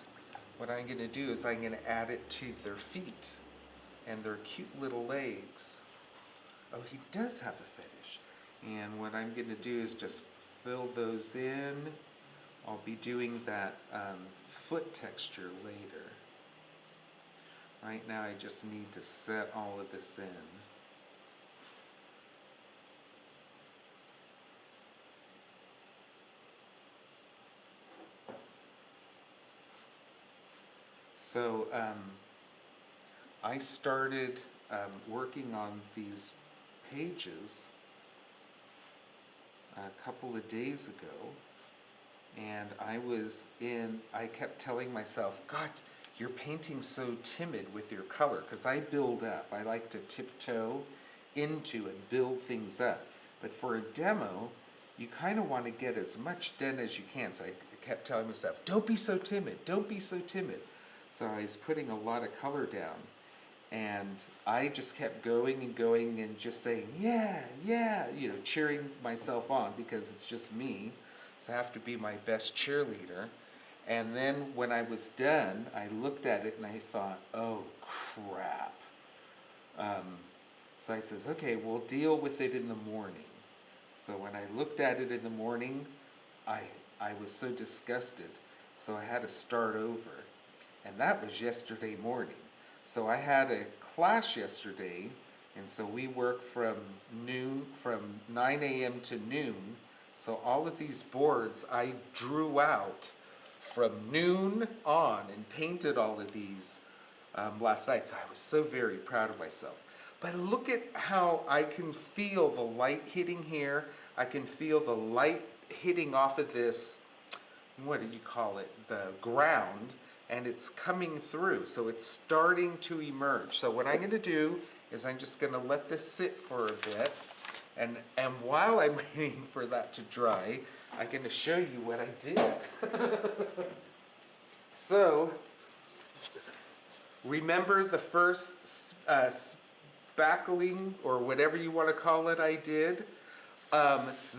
what I'm going to do is I'm going to add it to their feet and their cute little legs. Oh, he does have a fetish. And what I'm going to do is just fill those in. I'll be doing that foot texture later. Right now I just need to set all of this in. So I started working on these pages a couple of days ago, and I kept telling myself, God, you're painting so timid with your color, because I build up. I like to tiptoe into and build things up. But for a demo, you kind of want to get as much done as you can. So I kept telling myself, don't be so timid, don't be so timid. So I was putting a lot of color down. And I just kept going and just saying, yeah, yeah, cheering myself on, because it's just me. So I have to be my best cheerleader. And then when I was done, I looked at it and I thought, oh crap. So I says, okay, we'll deal with it in the morning. So when I looked at it in the morning, I was so disgusted. So I had to start over. And that was yesterday morning. So I had a class yesterday, and so we worked from 9 a.m. to noon. So all of these boards I drew out from noon on and painted all of these last night. So I was so very proud of myself. But look at how I can feel the light hitting here. I can feel the light hitting off of this, what do you call it, the ground, and it's coming through. So it's starting to emerge. So what I'm going to do is I'm just going to let this sit for a bit. And while I'm waiting for that to dry, I'm going to show you what I did. So, remember the first spackling, or whatever you want to call it, I did?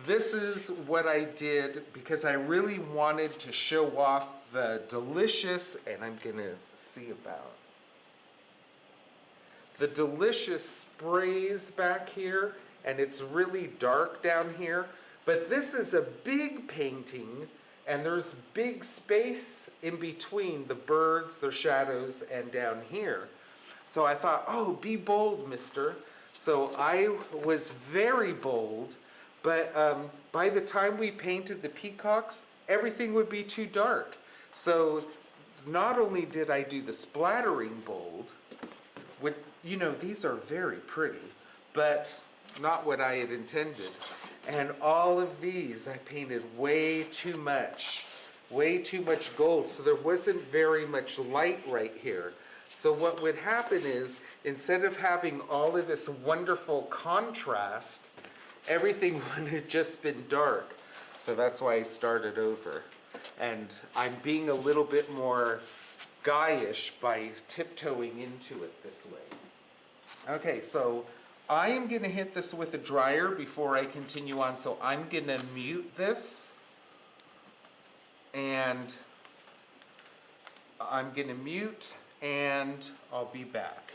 This is what I did because I really wanted to show off the delicious, and I'm going to see about the delicious sprays back here, and it's really dark down here. But this is a big painting, and there's big space in between the birds, their shadows, and down here. So I thought, oh, be bold, mister. So I was very bold, but by the time we painted the peacocks, everything would be too dark. So not only did I do the splattering bold, which, these are very pretty, but not what I had intended. And all of these, I painted way too much gold, so there wasn't very much light right here. So what would happen is, instead of having all of this wonderful contrast, everything would have just been dark. So that's why I started over. And I'm being a little bit more guyish by tiptoeing into it this way. Okay, so I am going to hit this with a dryer before I continue on. So I'm going to mute this. And I'm going to mute, and I'll be back.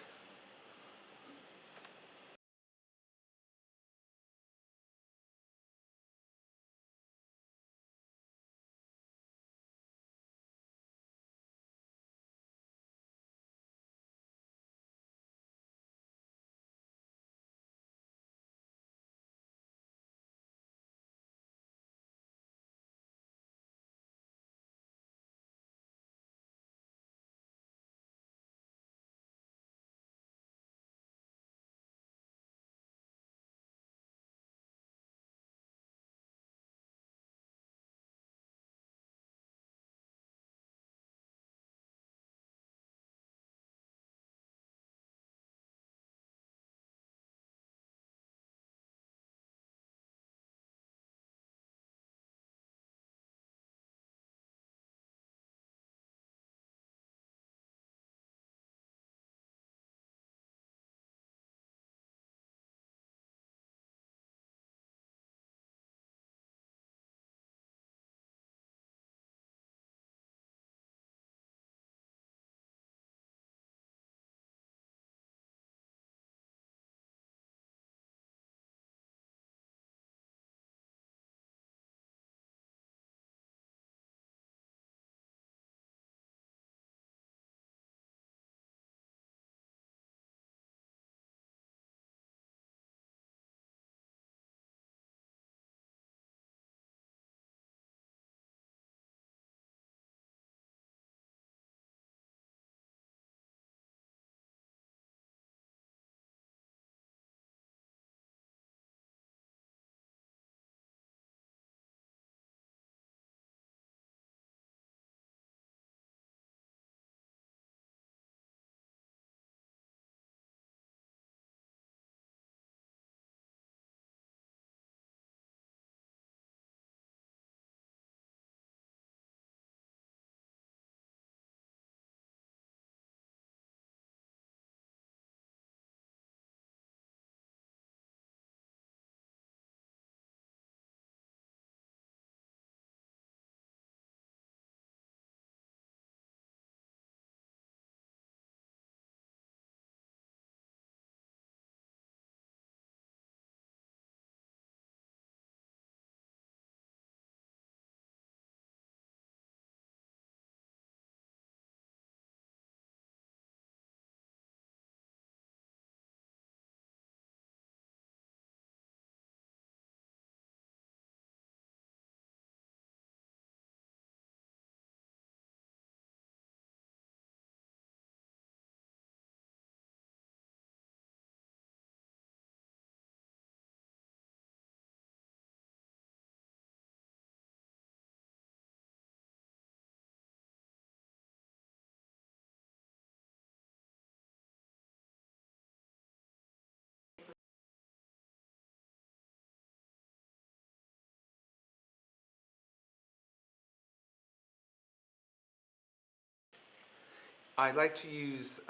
I like to use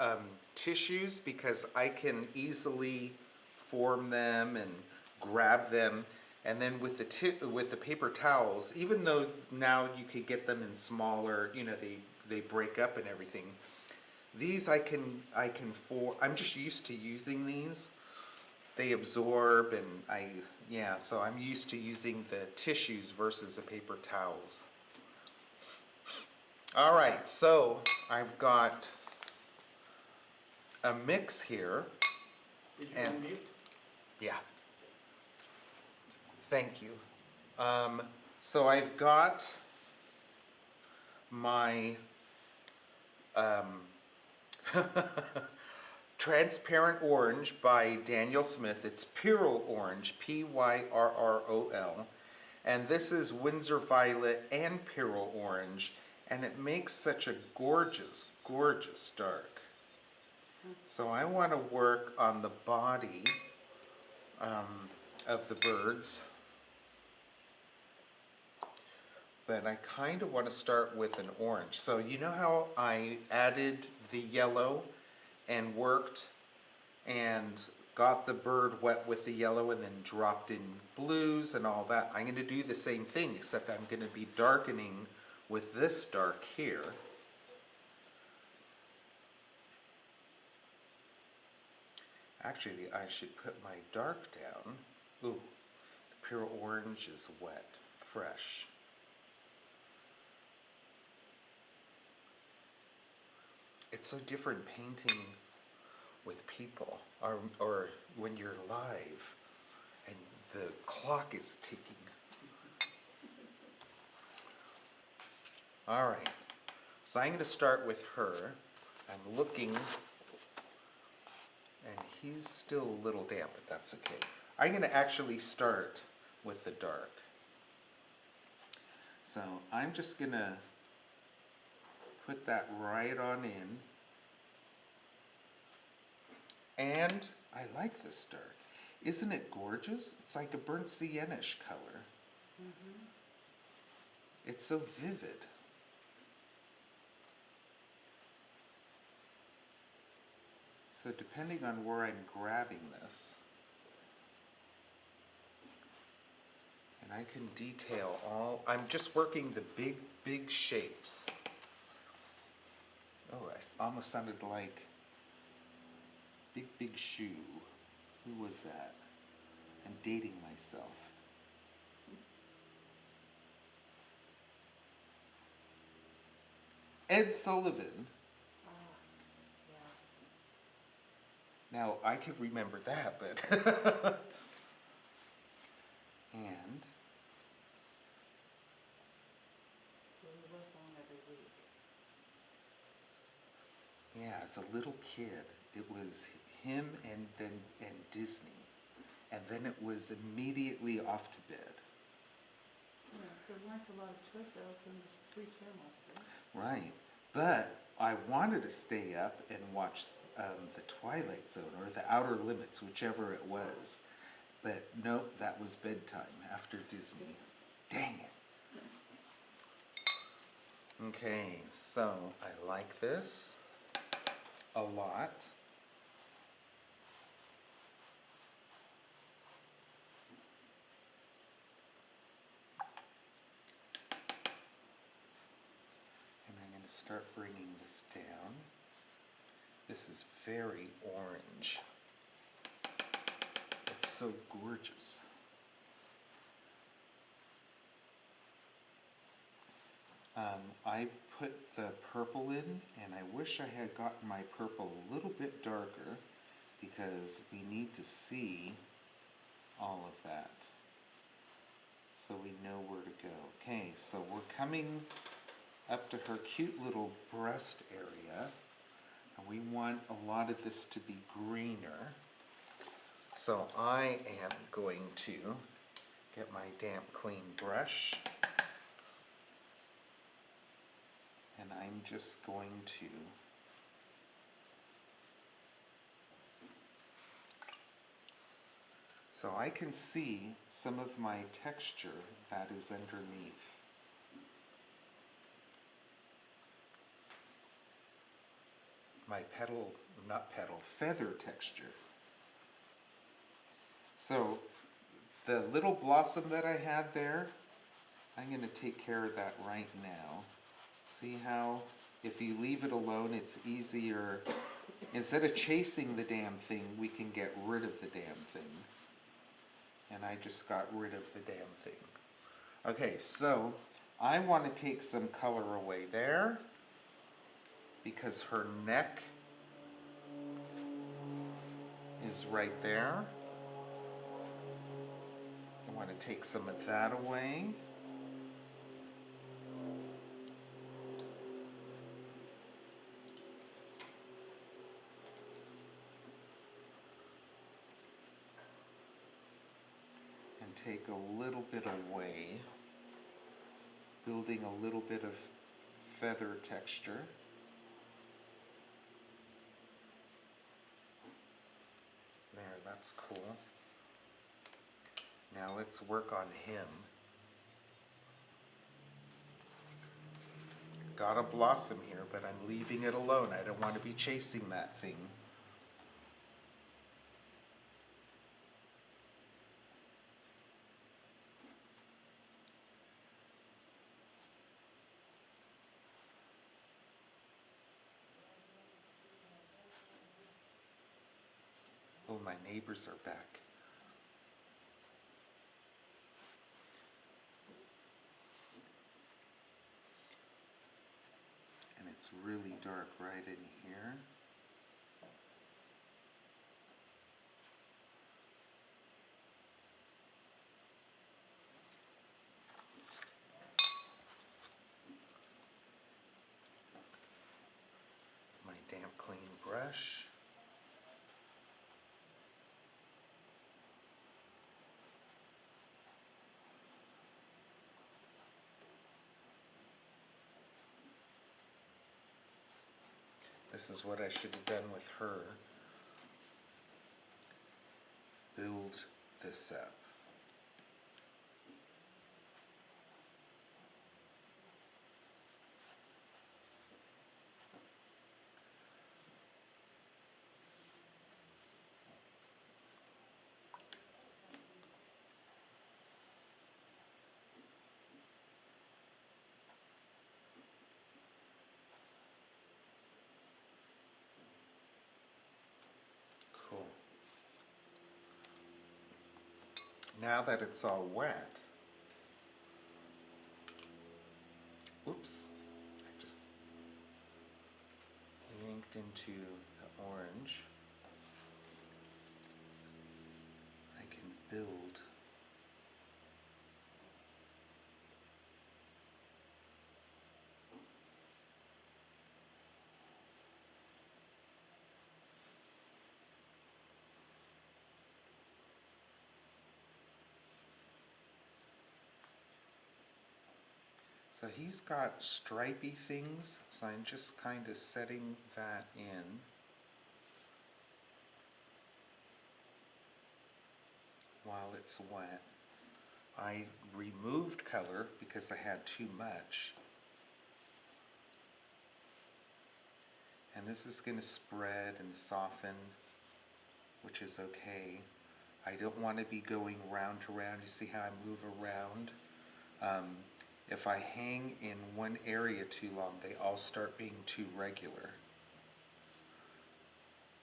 tissues because I can easily form them and grab them. And then with the paper towels, even though now you could get them in smaller, you know, they break up and everything. These I'm just used to using these. They absorb and so I'm used to using the tissues versus the paper towels. All right, so I've got a mix here. Did you And- unmute? Yeah. Thank you. So I've got my Transparent Orange by Daniel Smith. It's Pyrrol Orange, Pyrrol. And this is Windsor Violet and Pyrrol Orange. And it makes such a gorgeous, gorgeous dark. So I want to work on the body of the birds. But I kind of want to start with an orange. So you know how I added the yellow and worked and got the bird wet with the yellow and then dropped in blues and all that? I'm going to do the same thing, except I'm going to be darkening with this dark here. Actually, I should put my dark down. Ooh, the pure orange is wet, fresh. It's so different painting with people, or when you're live and the clock is ticking. All right, so I'm going to start with her. I'm looking, and he's still a little damp, but that's okay. I'm going to actually start with the dark. So I'm just going to put that right on in. And I like this dark. Isn't it gorgeous? It's like a burnt sienna-ish color. Mm-hmm. It's so vivid. So depending on where I'm grabbing this, and I can detail I'm just working the big, big shapes. Oh, I almost sounded like Big, Big Shoe. Who was that? I'm dating myself. Ed Sullivan. Yeah. Now, I could remember that, but... And... He was on every week. Yeah, as a little kid, it was him and Disney. And then it was immediately off to bed. Yeah, there weren't a lot of choices, and there's 3 channels, right? Right. But I wanted to stay up and watch the Twilight Zone or the Outer Limits, whichever it was. But nope, that was bedtime after Disney. Dang it. Okay, so I like this a lot. And I'm going to start bringing this down. This is very orange. It's so gorgeous. I put the purple in, and I wish I had gotten my purple a little bit darker because we need to see all of that so we know where to go. Okay, so we're coming up to her cute little breast area, and we want a lot of this to be greener. So I am going to get my damp clean brush, and I'm just going to so I can see some of my texture that is underneath. my feather texture. So the little blossom that I had there, I'm going to take care of that right now. See how if you leave it alone, it's easier. Instead of chasing the damn thing, we can get rid of the damn thing. And I just got rid of the damn thing. Okay, so I want to take some color away there because her neck is right there. I want to take some of that away. And take a little bit away, building a little bit of feather texture. There, that's cool. Now let's work on him. Got a blossom here, but I'm leaving it alone. I don't want to be chasing that thing. Oh, my neighbors are back. And it's really dark right in here. My damp clean brush. This is what I should have done with her. Build this up. Cool. Now that it's all wet, oops, I just yanked into the orange. I can build so he's got stripy things, so I'm just kind of setting that in. While it's wet. I removed color because I had too much. And this is going to spread and soften, which is okay. I don't want to be going round to round. You see how I move around? If I hang in one area too long, they all start being too regular.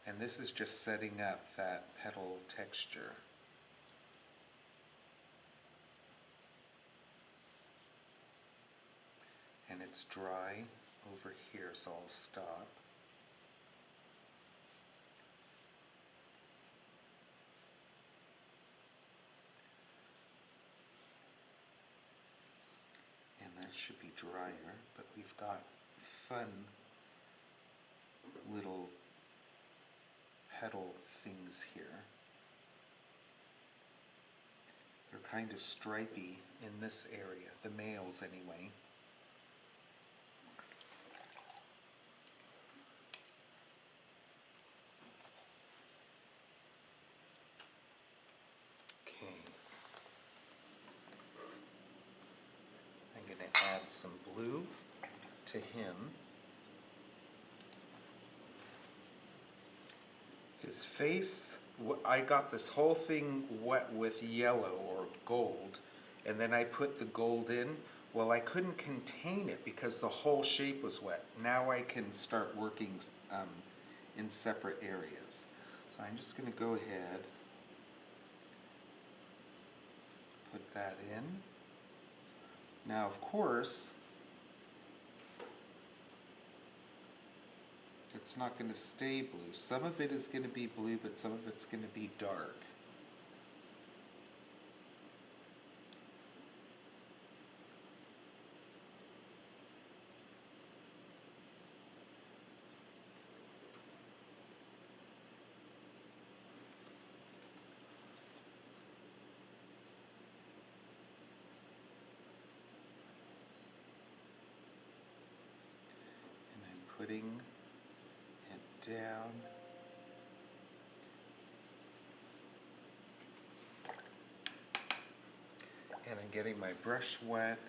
And this is just setting up that petal texture. And it's dry over here, so I'll stop. And that should be drier, but we've got fun little petal things here. They're kind of stripy in this area, the males anyway. Okay. I'm going to add some blue to him. his face. I got this whole thing wet with yellow or gold, and then I put the gold in. Well, I couldn't contain it because the whole shape was wet. Now I can start working in separate areas. So I'm just going to go ahead, put that in. Now, of course, it's not going to stay blue. Some of it is going to be blue, but some of it's going to be dark. And I'm putting it down. And I'm getting my brush wet,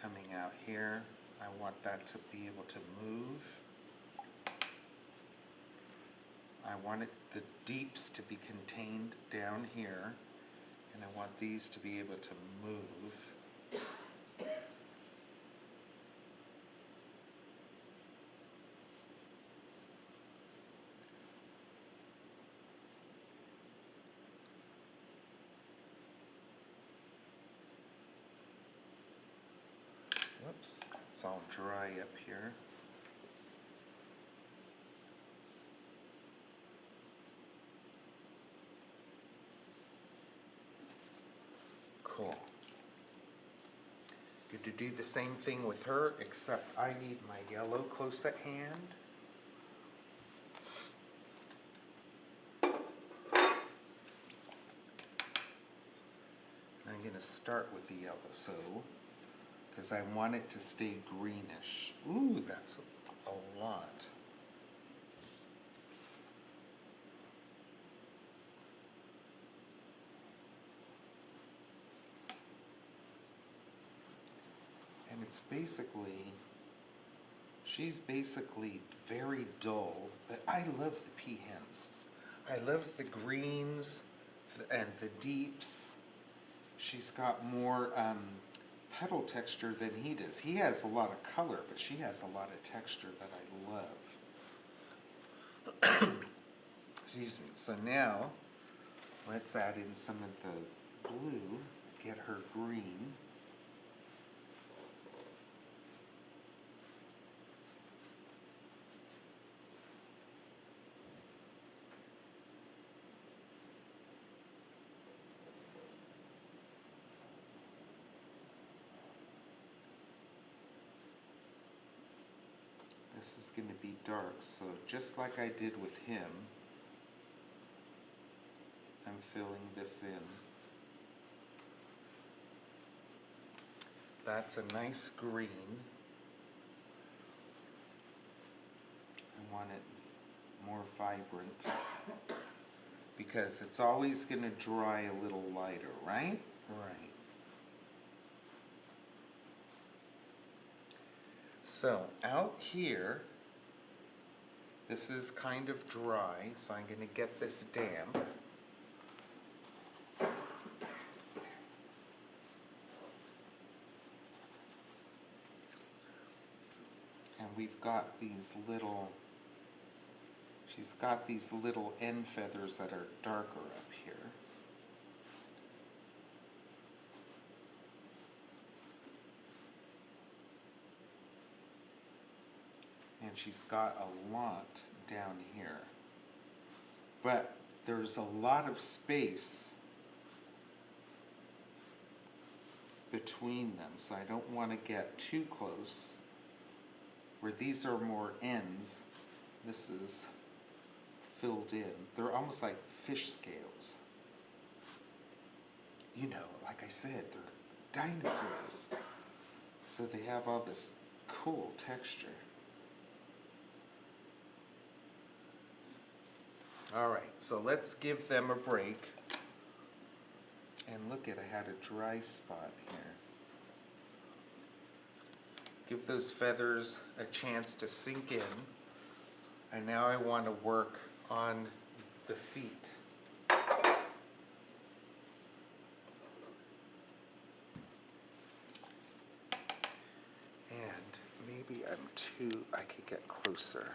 coming out here. I want that to be able to move. I want the deeps to be contained down here, and I want these to be able to move. Whoops, it's all dry up here. Cool. Good to do the same thing with her, except I need my yellow close at hand. I'm going to start with the yellow, so because I want it to stay greenish. Ooh, that's a lot. And it's basically, she's basically very dull, but I love the Pea Hens. I love the greens and the deeps. She's got more petal texture than he does. He has a lot of color, but she has a lot of texture that I love. Excuse me. So now, let's add in some of the blue to get her green. This is going to be dark, so just like I did with him, I'm filling this in. That's a nice green. I want it more vibrant because it's always going to dry a little lighter, right? Right. So out here, this is kind of dry, so I'm going to get this damp. And we've got these little, she's got these little end feathers that are darker up here. And she's got a lot down here. But there's a lot of space between them, so I don't want to get too close. Where these are more ends, this is filled in. They're almost like fish scales. You know, like I said, they're dinosaurs. So they have all this cool texture. Alright, so let's give them a break. And look at, I had a dry spot here. Give those feathers a chance to sink in. And now I want to work on the feet. And maybe I could get closer.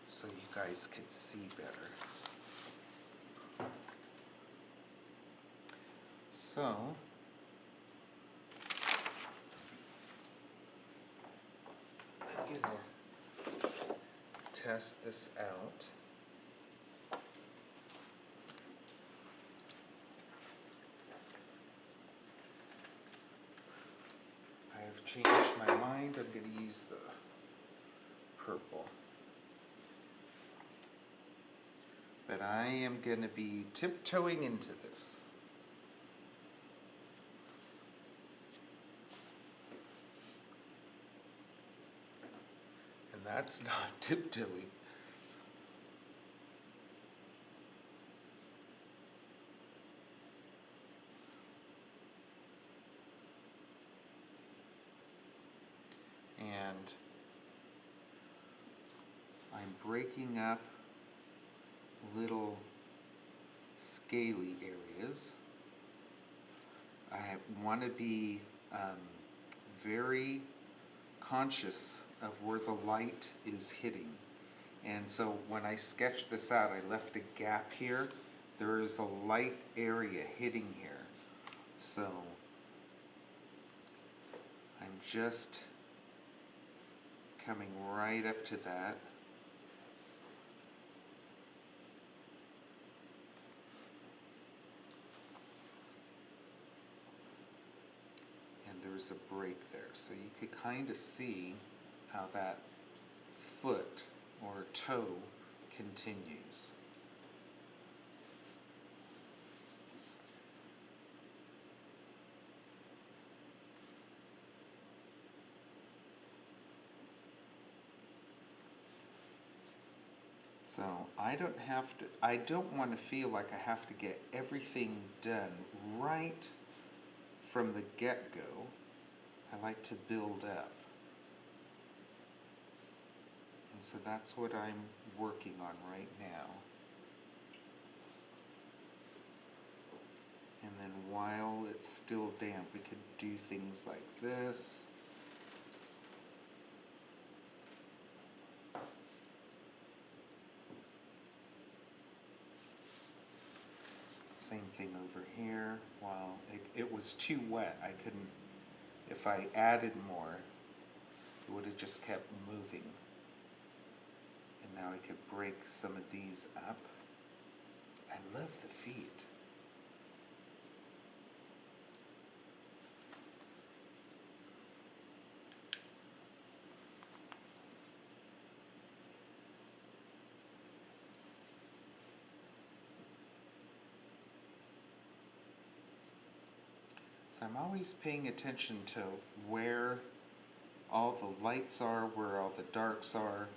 So you guys could see better. So, I'm gonna test this out. I've changed my mind. I'm gonna use the purple. But I am gonna be tiptoeing into this. And that's not tiptoeing. And I'm breaking up little scaly areas. I want to be very conscious of where the light is hitting. And so when I sketched this out, I left a gap here. There is a light area hitting here. So I'm just coming right up to that. And there's a break there. So you could kind of see how that foot or toe continues. So I don't want to feel like I have to get everything done right from the get-go. I like to build up. And so that's what I'm working on right now. And then while it's still damp, we could do things like this. Same thing over here. While it was too wet, I couldn't, if I added more, it would have just kept moving. And now I could break some of these up. I love the feet. So I'm always paying attention to where all the lights are, where all the darks are,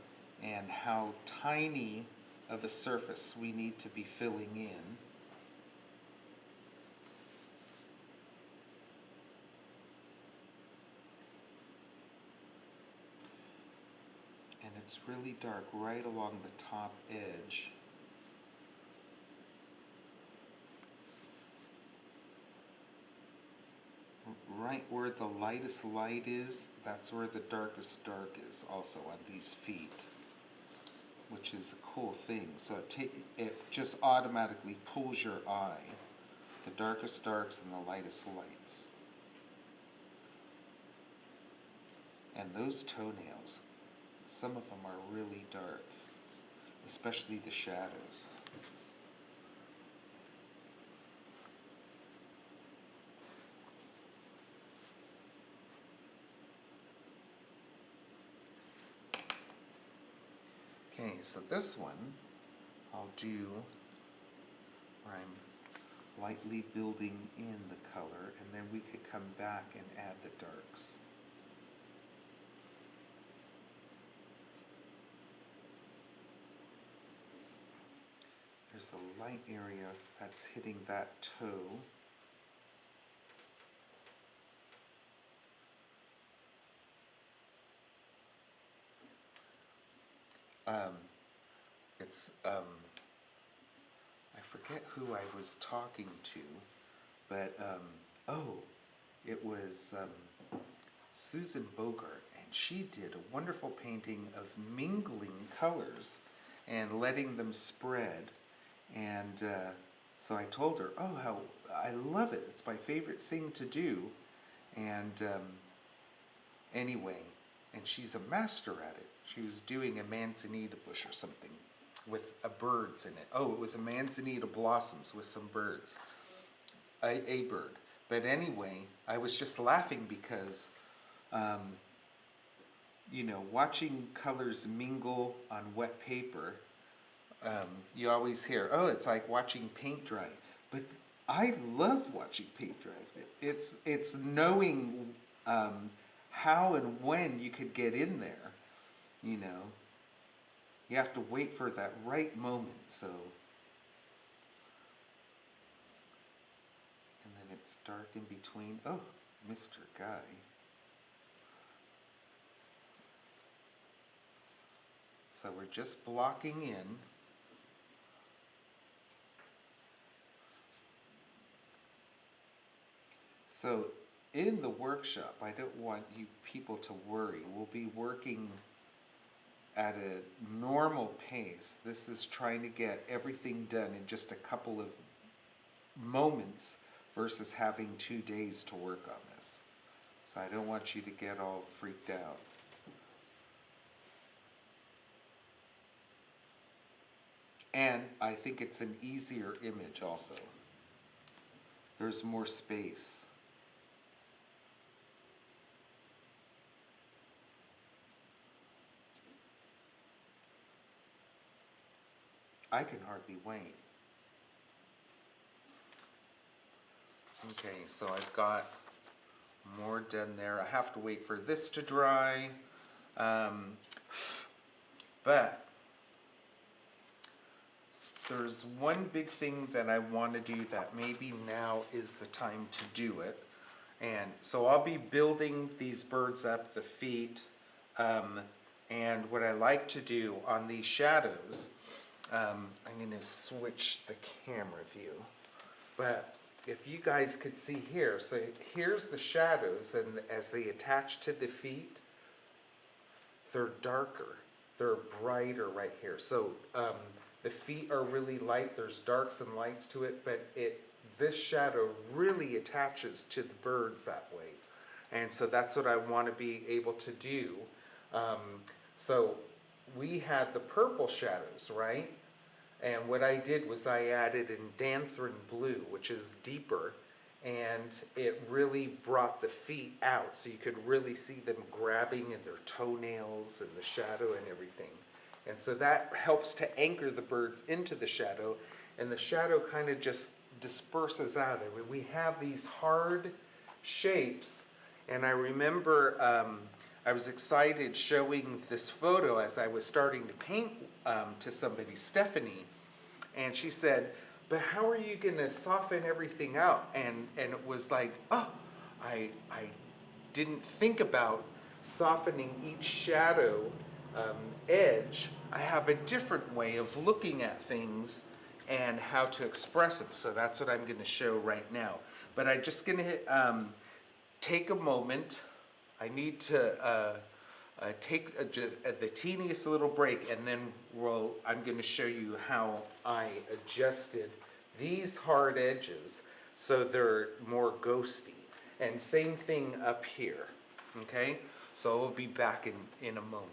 and how tiny of a surface we need to be filling in. And it's really dark right along the top edge. Right where the lightest light is, that's where the darkest dark is also on these feet, which is a cool thing. So it just automatically pulls your eye, the darkest darks and the lightest lights. And those toenails, some of them are really dark, especially the shadows. Okay, so this one I'll do where I'm lightly building in the color, and then we could come back and add the darks. There's there's a light area that's hitting that toe. It's, I forget who I was talking to, but, oh, it was Susan Bogart, and she did a wonderful painting of mingling colors and letting them spread. And so I told her, oh, how I love it. It's my favorite thing to do. And anyway, and she's a master at it. She was doing a manzanita bush or something with birds in it. Oh, it was a manzanita blossoms with some birds, a bird. But anyway, I was just laughing because, you know, watching colors mingle on wet paper, you always hear, oh, it's like watching paint dry. But I love watching paint dry. It's knowing how and when you could get in there, you know. You have to wait for that right moment, so. And then it's dark in between. Oh, Mr. Guy. So we're just blocking in. So in the workshop, I don't want you people to worry. We'll be working at a normal pace. This is trying to get everything done in just a couple of moments versus having 2 days to work on this. So I don't want you to get all freaked out. And I think it's an easier image also. There's more space. I can hardly wait. Okay, so I've got more done there. I have to wait for this to dry. But there's one big thing that I want to do that maybe now is the time to do it. And so I'll be building these birds up, the feet, and what I like to do on these shadows, I'm going to switch the camera view, but if you guys could see here, so here's the shadows, and as they attach to the feet, they're darker, they're brighter right here. So the feet are really light, there's darks and lights to it, but this shadow really attaches to the birds that way. And so that's what I want to be able to do. So we had the purple shadows, right? And what I did was I added in Danthrin blue, which is deeper, and it really brought the feet out so you could really see them grabbing in their toenails and the shadow and everything. And so that helps to anchor the birds into the shadow, and the shadow kind of just disperses out. I mean, we have these hard shapes, and I remember I was excited showing this photo as I was starting to paint to somebody, Stephanie, and she said, but how are you going to soften everything out? And it was like, oh, I didn't think about softening each shadow edge. I have a different way of looking at things and how to express them. So that's what I'm going to show right now. But I'm just going to take a moment. I need to take just the teeniest little break, and then I'm going to show you how I adjusted these hard edges so they're more ghosty. And same thing up here, okay? So we'll be back in a moment.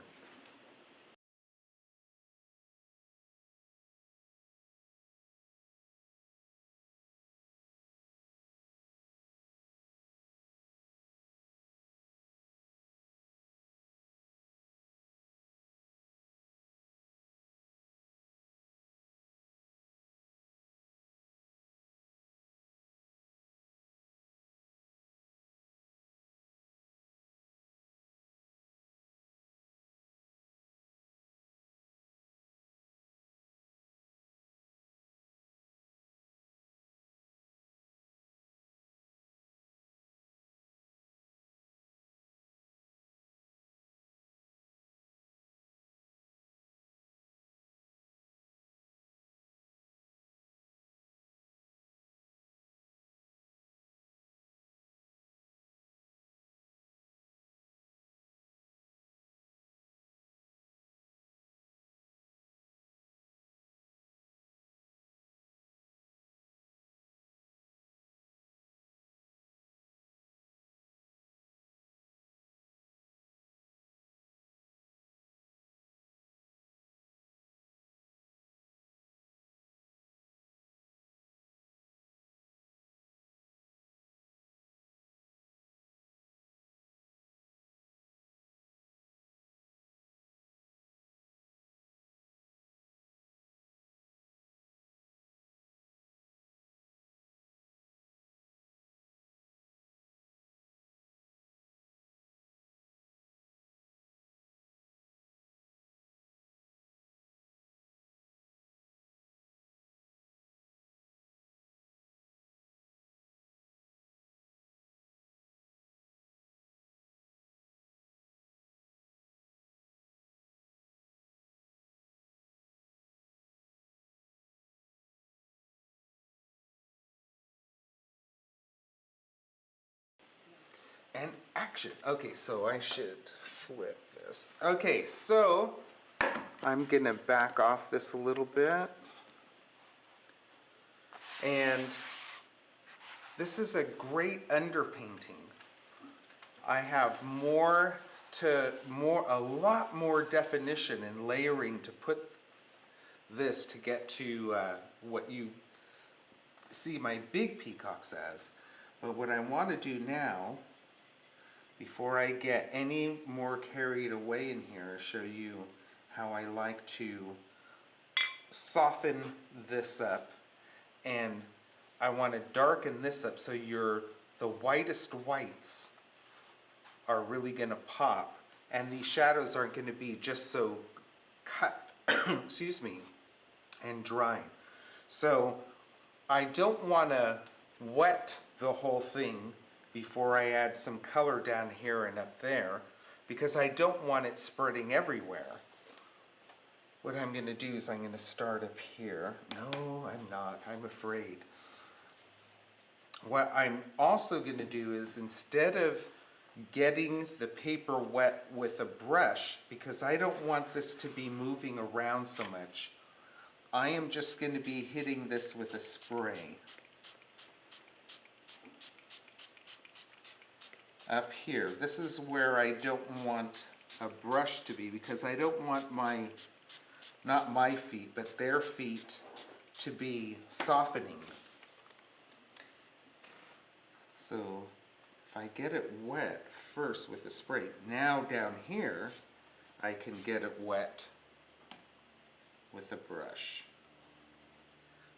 And action. Okay, so I should flip this. Okay, so I'm gonna back off this a little bit. And this is a great underpainting. I have a lot more definition and layering to put this to get to what you see my big peacocks as. But what I want to do now, before I get any more carried away in here, show you how I like to soften this up, and I want to darken this up so the whitest whites are really going to pop, and these shadows aren't going to be just so cut, excuse me, and dry. So I don't want to wet the whole thing before I add some color down here and up there, because I don't want it spreading everywhere. What I'm going to do is I'm going to start up here. No, I'm not. I'm afraid. What I'm also going to do is, instead of getting the paper wet with a brush, because I don't want this to be moving around so much, I am just going to be hitting this with a spray. Up here, this is where I don't want a brush to be, because I don't want not my feet, but their feet to be softening. So if I get it wet first with the spray, now down here I can get it wet with a brush.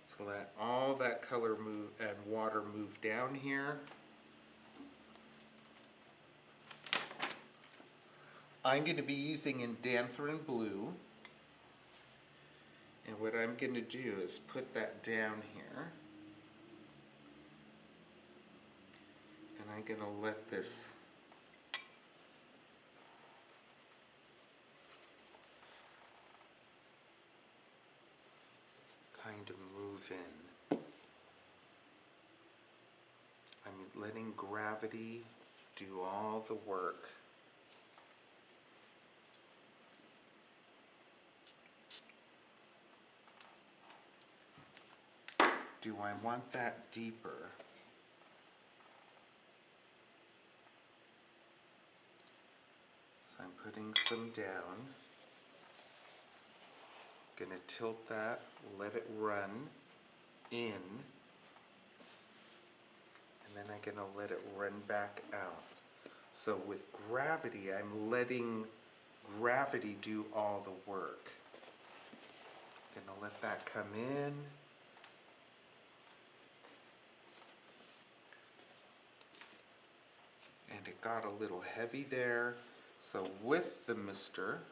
So let all that color move and water move down here. I'm going to be using Indanthrone Blue, and what I'm going to do is put that down here, and I'm going to let this kind of move in. I'm letting gravity do all the work. Do I want that deeper? So I'm putting some down. Gonna tilt that, let it run in, and then I'm gonna let it run back out. So with gravity, I'm letting gravity do all the work. Gonna let that come in. And it got a little heavy there. So with the mister,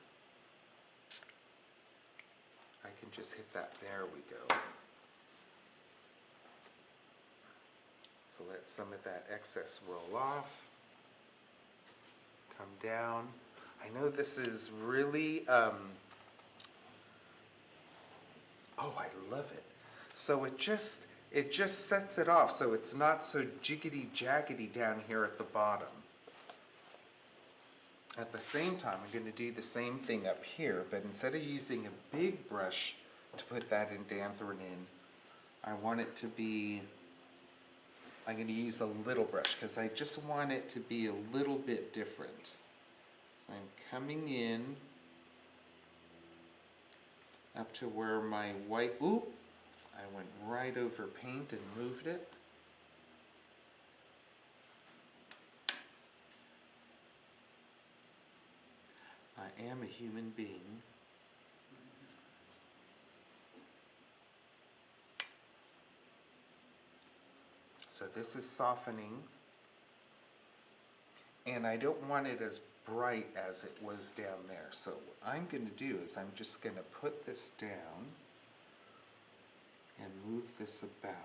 I can just hit that. There we go. So let some of that excess roll off. Come down. I know this is really, oh, I love it. So it just sets it off so it's not so jiggity jaggedy down here at the bottom. At the same time, I'm going to do the same thing up here, but instead of using a big brush to put that Indanthrone in, I want it to be, I'm going to use a little brush because I just want it to be a little bit different. So I'm coming in up to where my white, oop, I went right over paint and moved it. I am a human being. So this is softening, and I don't want it as bright as it was down there. So what I'm going to do is I'm just going to put this down and move this about.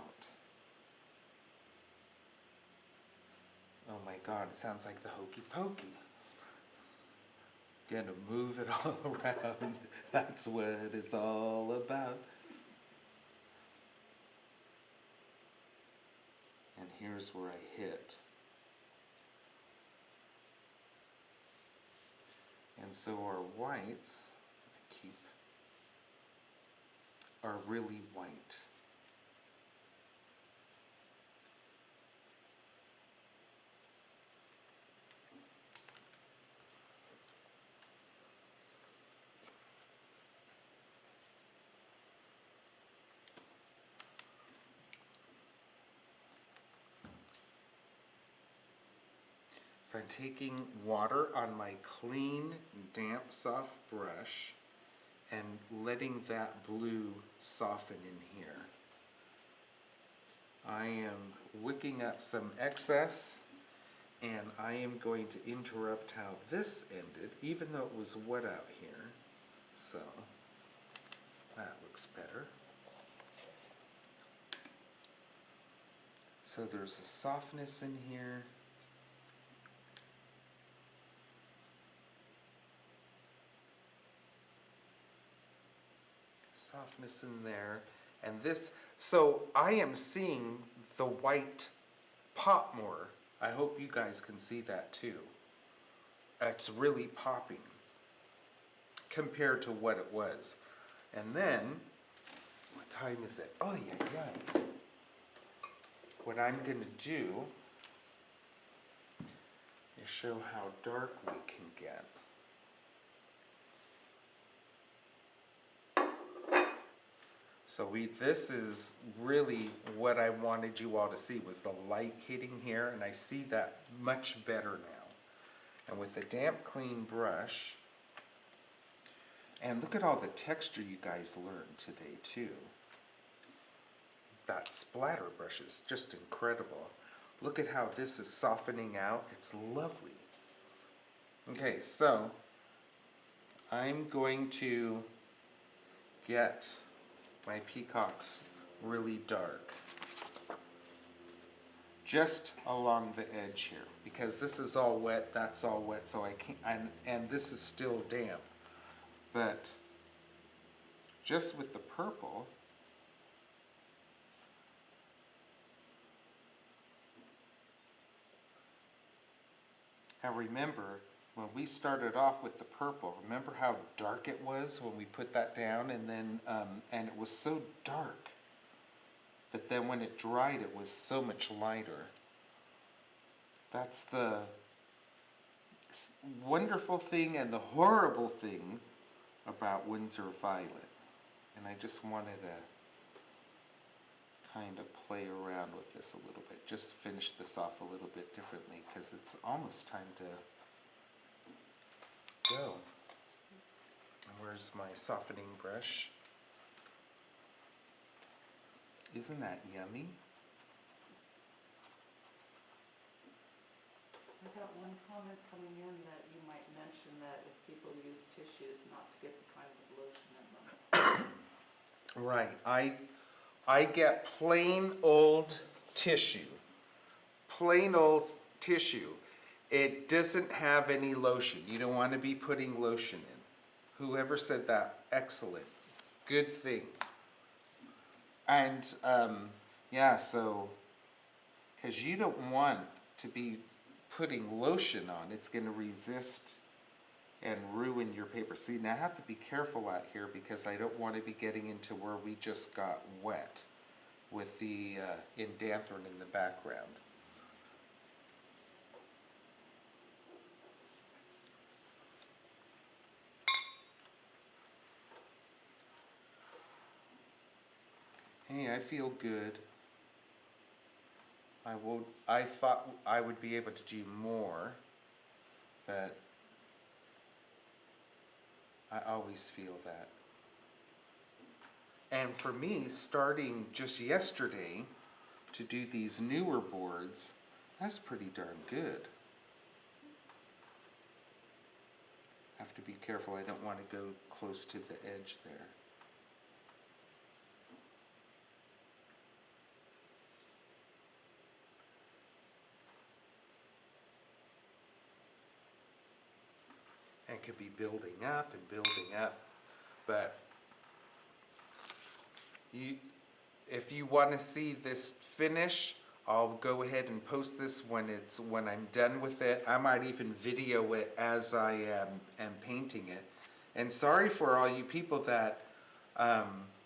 Oh my God, it sounds like the Hokey Pokey. Gonna move it all around. That's what it's all about. And here's where I hit. And so our whites are really white. So I'm taking water on my clean, damp, soft brush and letting that blue soften in here. I am wicking up some excess, and I am going to interrupt how this ended, even though it was wet out here. So that looks better. So there's a softness in here. Softness in there. And this, so I am seeing the white pop more. I hope you guys can see that too. It's really popping compared to what it was. And then, what time is it? Oh yeah. What I'm gonna do is show how dark we can get. So this is really what I wanted you all to see, was the light hitting here, and I see that much better now. And with the damp, clean brush, and look at all the texture you guys learned today too. That splatter brush is just incredible. Look at how this is softening out. It's lovely. Okay, so I'm going to get my peacocks really dark, just along the edge here, because this is all wet, that's all wet, so I can't, and this is still damp. But just with the purple, and remember, when we started off with the purple, remember how dark it was when we put that down, and then and it was so dark. But then when it dried, it was so much lighter. That's the wonderful thing and the horrible thing about Winsor Violet. And I just wanted to kind of play around with this a little bit. Just finish this off a little bit differently, because it's almost time to go. Where's my softening brush? Isn't that yummy? I got one comment coming in that you might mention that if people use tissues, not to get the kind of lotion in them. Right. I get plain old tissue. Plain old tissue. It doesn't have any lotion. You don't want to be putting lotion in. Whoever said that, excellent. Good thing. And yeah, so, because you don't want to be putting lotion on, it's going to resist and ruin your paper. See, now I have to be careful out here, because I don't want to be getting into where we just got wet with the indanthrone in the background. Hey, I feel good. I thought I would be able to do more, but I always feel that. And for me, starting just yesterday to do these newer boards, that's pretty darn good. Have to be careful, I don't want to go close to the edge there. And could be building up and building up, but if you want to see this finish, I'll go ahead and post this when I'm done with it. I might even video it as I am painting it. And sorry for all you people that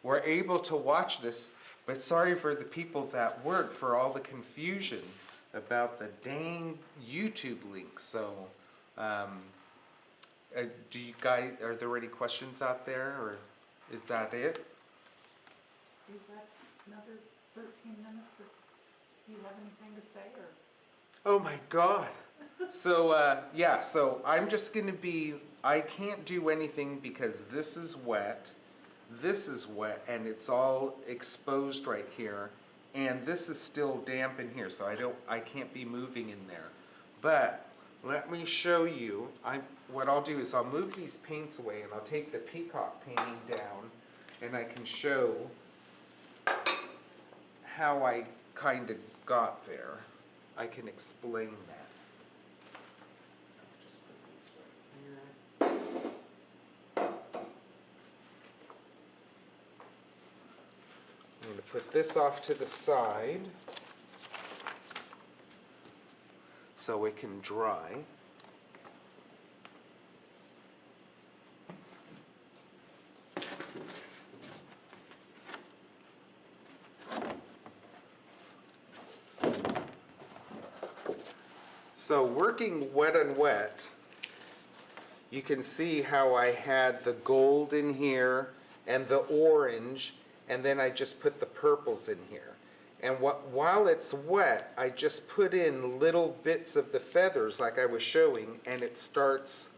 were able to watch this, but sorry for the people that weren't, for all the confusion about the dang YouTube links. So, do you guys, are there any questions out there, or is that it? You've got another 13 minutes if you have anything to say, or? Oh my God. So, yeah, so I'm just gonna be, I can't do anything because this is wet, and it's all exposed right here, and this is still damp in here, so I can't be moving in there. But let me show you, what I'll do is I'll move these paints away, and I'll take the Peacock painting down, and I can show how I kind of got there. I can explain that. Just put these right here. I'm going to put this off to the side so it can dry. So working wet on wet, you can see how I had the gold in here and the orange, and then I just put the purples in here. And while it's wet, I just put in little bits of the feathers like I was showing, and it starts,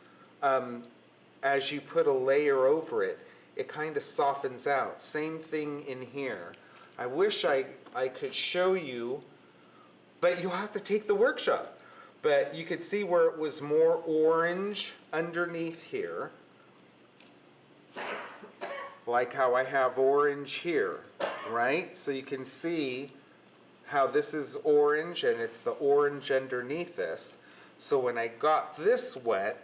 as you put a layer over it, it kind of softens out. Same thing in here. I wish I could show you, but you'll have to take the workshop. But you could see where it was more orange underneath here, like how I have orange here, right? So you can see how this is orange and it's the orange underneath this. So when I got this wet,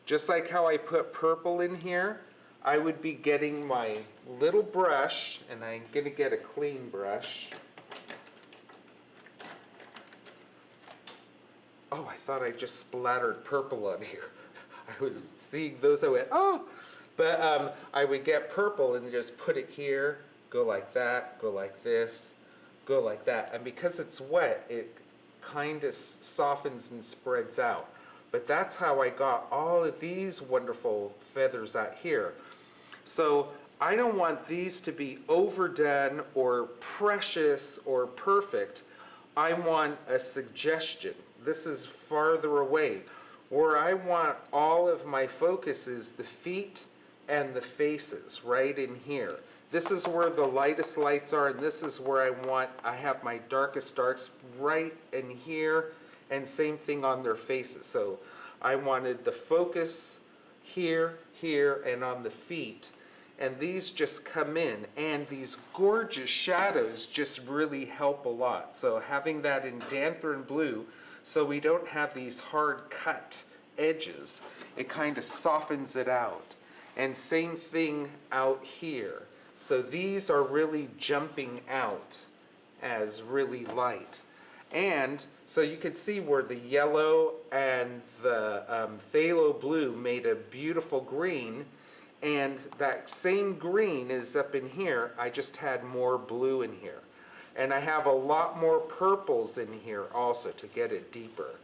just like how I put purple in here, I would be getting my little brush, and I'm gonna get a clean brush. Oh, I thought I just splattered purple on here. I was seeing those, I went, oh! But I would get purple and just put it here, go like that, go like this, go like that. And because it's wet, it kind of softens and spreads out. But that's how I got all of these wonderful feathers out here. So I don't want these to be overdone or precious or perfect. I want a suggestion. This is farther away. Where I want all of my focus is the feet and the faces right in here. This is where the lightest lights are, and this is where I have my darkest darks right in here, and same thing on their faces. So I wanted the focus here, here, and on the feet. And these just come in, and these gorgeous shadows just really help a lot. So having that in Danther blue, so we don't have these hard cut edges, it kind of softens it out. And same thing out here. So these are really jumping out as really light. And so you can see where the yellow and the phthalo blue made a beautiful green, and that same green is up in here. I just had more blue in here. And I have a lot more purples in here also to get it deeper.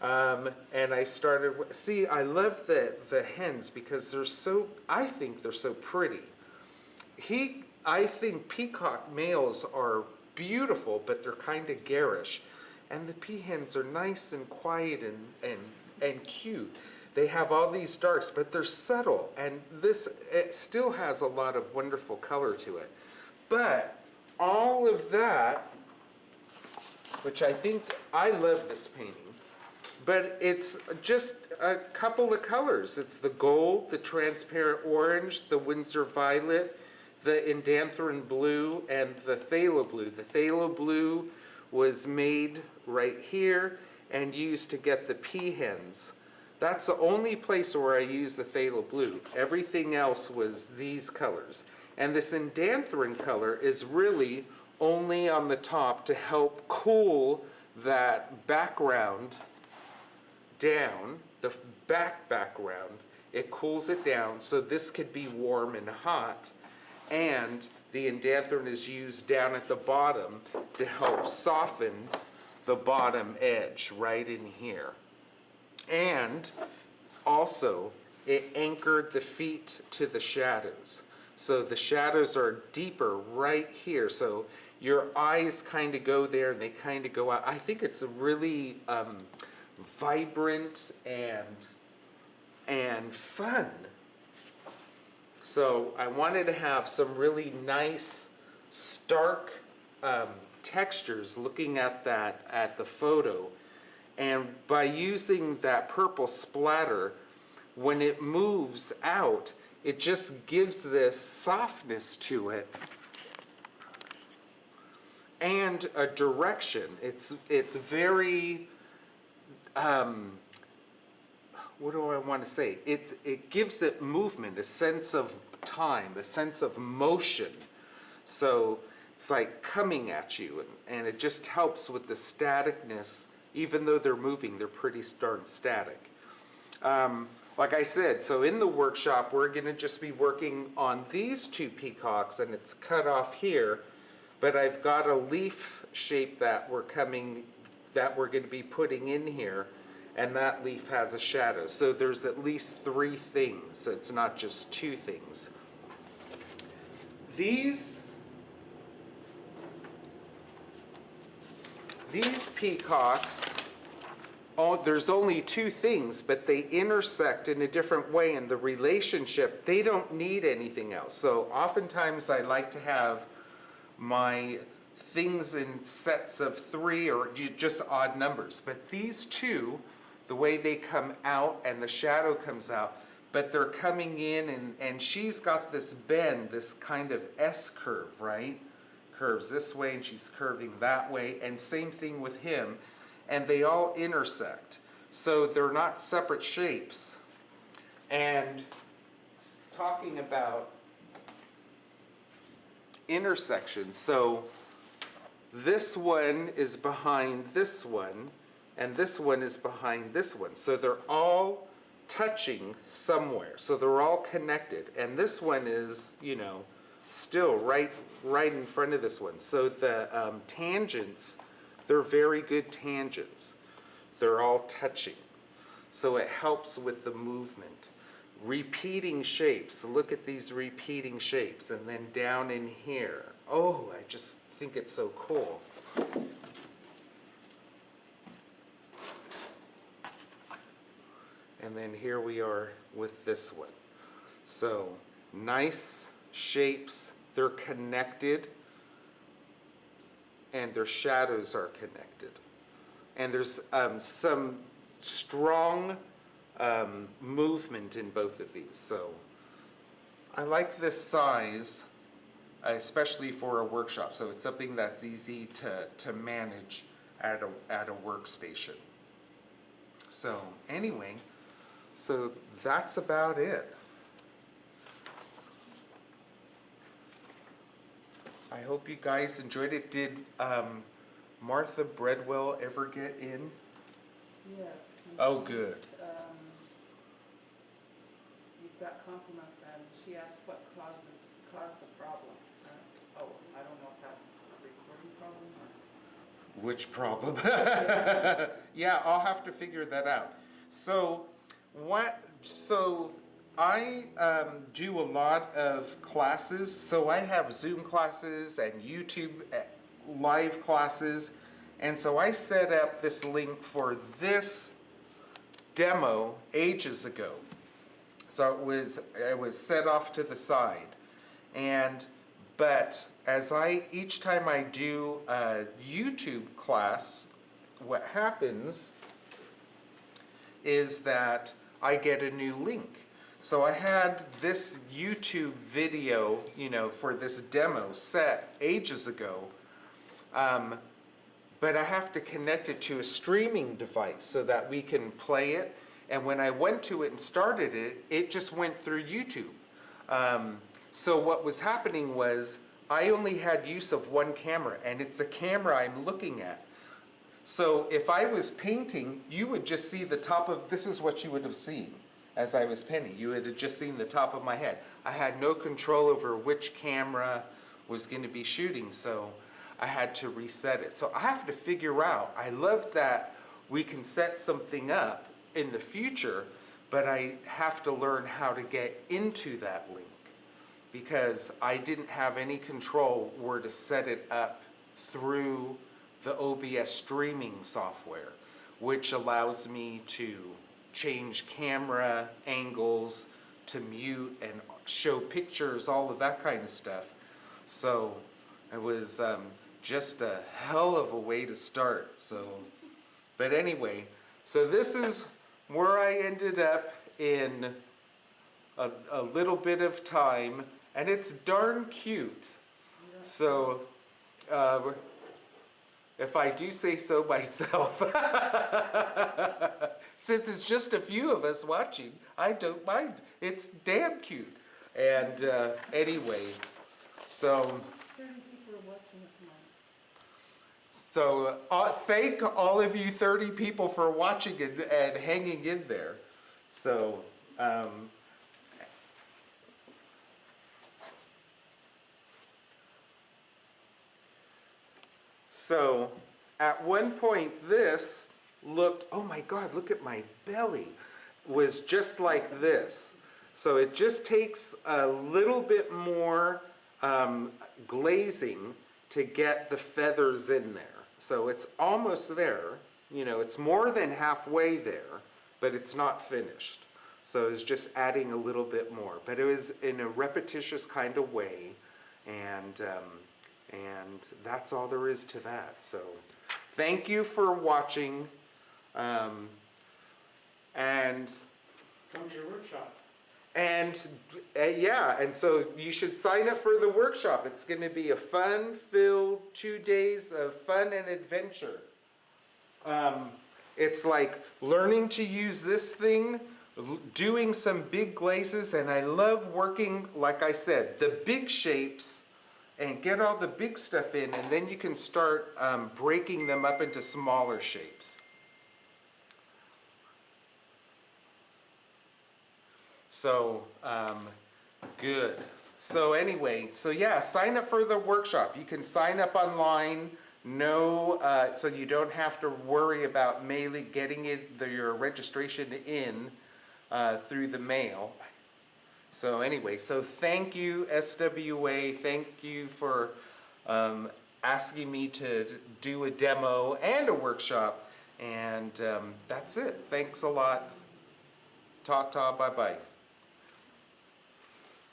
And I started, see, I love the hens because they're so, I think they're so pretty. I think peacock males are beautiful, but they're kind of garish. And the pea hens are nice and quiet and cute. They have all these darks, but they're subtle. And it still has a lot of wonderful color to it. But all of that, which I think, I love this painting, but it's just a couple of colors. It's the gold, the transparent orange, the Windsor violet, the indanthrine blue, and the phthalo blue. The phthalo blue was made right here and used to get the pea hens. That's the only place where I use the phthalo blue. Everything else was these colors. And this indanthrine color is really only on the top to help cool that background down, the background. It cools it down so this could be warm and hot, and the indanthrone is used down at the bottom to help soften the bottom edge right in here. And also, it anchored the feet to the shadows. So the shadows are deeper right here. So your eyes kind of go there and they kind of go out. I think it's a really vibrant and fun. So I wanted to have some really nice, stark textures looking at the photo. And by using that purple splatter, when it moves out, it just gives this softness to it and a direction. It's very, what do I want to say? It gives it movement, a sense of time, a sense of motion. So it's like coming at you, and it just helps with the staticness. Even though they're moving, they're pretty darn static. Like I said, so in the workshop, we're going to just be working on these two peacocks, and it's cut off here, but I've got a leaf shape that we're going to be putting in here, and that leaf has a shadow. So there's at least 3 things. So it's not just 2 things. These peacocks, there's only 2 things, but they intersect in a different way in the relationship. They don't need anything else. So oftentimes I like to have my things in sets of 3 or just odd numbers. But these 2, the way they come out and the shadow comes out, but they're coming in and she's got this bend, this kind of S curve, right? Curves this way and she's curving that way, and same thing with him, and they all intersect. So they're not separate shapes. And talking about intersections, so this one is behind this one, and this one is behind this one. So they're all touching somewhere. So they're all connected. And this one is, you know, still right in front of this one. So the tangents, they're very good tangents. They're all touching. So it helps with the movement. Repeating shapes. Look at these repeating shapes. And then down in here. Oh, I just think it's so cool. And then here we are with this one. So nice shapes. They're connected. And their shadows are connected. And there's some strong movement in both of these. So I like this size, especially for a workshop. So it's something that's easy to manage at a workstation. So anyway, so that's about it. I hope you guys enjoyed it. Did Martha Breadwell ever get in? Yes. Oh, good. You've got compliments, and she asked what caused the problem. Oh, I don't know if that's a recording problem or... Which problem? Yeah, I'll have to figure that out. So I do a lot of classes. So I have Zoom classes and YouTube live classes. And so I set up this link for this demo ages ago. So it was set off to the side. But each time I do a YouTube class, what happens is that I get a new link. So I had this YouTube video, for this demo set ages ago, but I have to connect it to a streaming device so that we can play it. And when I went to it and started it, it just went through YouTube. So what was happening was I only had use of one camera, and it's the camera I'm looking at. So if I was painting, you would just see the top of, this is what you would have seen as I was painting. You would have just seen the top of my head. I had no control over which camera was going to be shooting, so I had to reset it. So I have to figure out, I love that we can set something up in the future, but I have to learn how to get into that link, because I didn't have any control where to set it up through the OBS streaming software, which allows me to change camera angles, to mute and show pictures, all of that kind of stuff. So it was just a hell of a way to start. So, but anyway, so this is where I ended up in a little bit of time, and it's darn cute. So if I do say so myself, since it's just a few of us watching, I don't mind. It's damn cute. And anyway, so 30 people are watching tonight. So thank all of you 30 people for watching and hanging in there. So so at one point this looked, oh my God, look at my belly, was just like this. So it just takes a little bit more glazing to get the feathers in there. So it's almost there, you know, it's more than halfway there, but it's not finished. So it's just adding a little bit more, but it was in a repetitious kind of way, and that's all there is to that. So thank you for watching, and Come to your workshop. And yeah, and so you should sign up for the workshop. It's going to be a fun-filled 2 days of fun and adventure. It's like learning to use this thing, doing some big glazes, and I love working, like I said, the big shapes and get all the big stuff in, and then you can start breaking them up into smaller shapes. So, good. So anyway, so yeah, sign up for the workshop. You can sign up online, so you don't have to worry about getting your registration in through the mail. So anyway, so thank you, SWA. Thank you for asking me to do a demo and a workshop. And that's it. Thanks a lot. Ta-ta, bye-bye.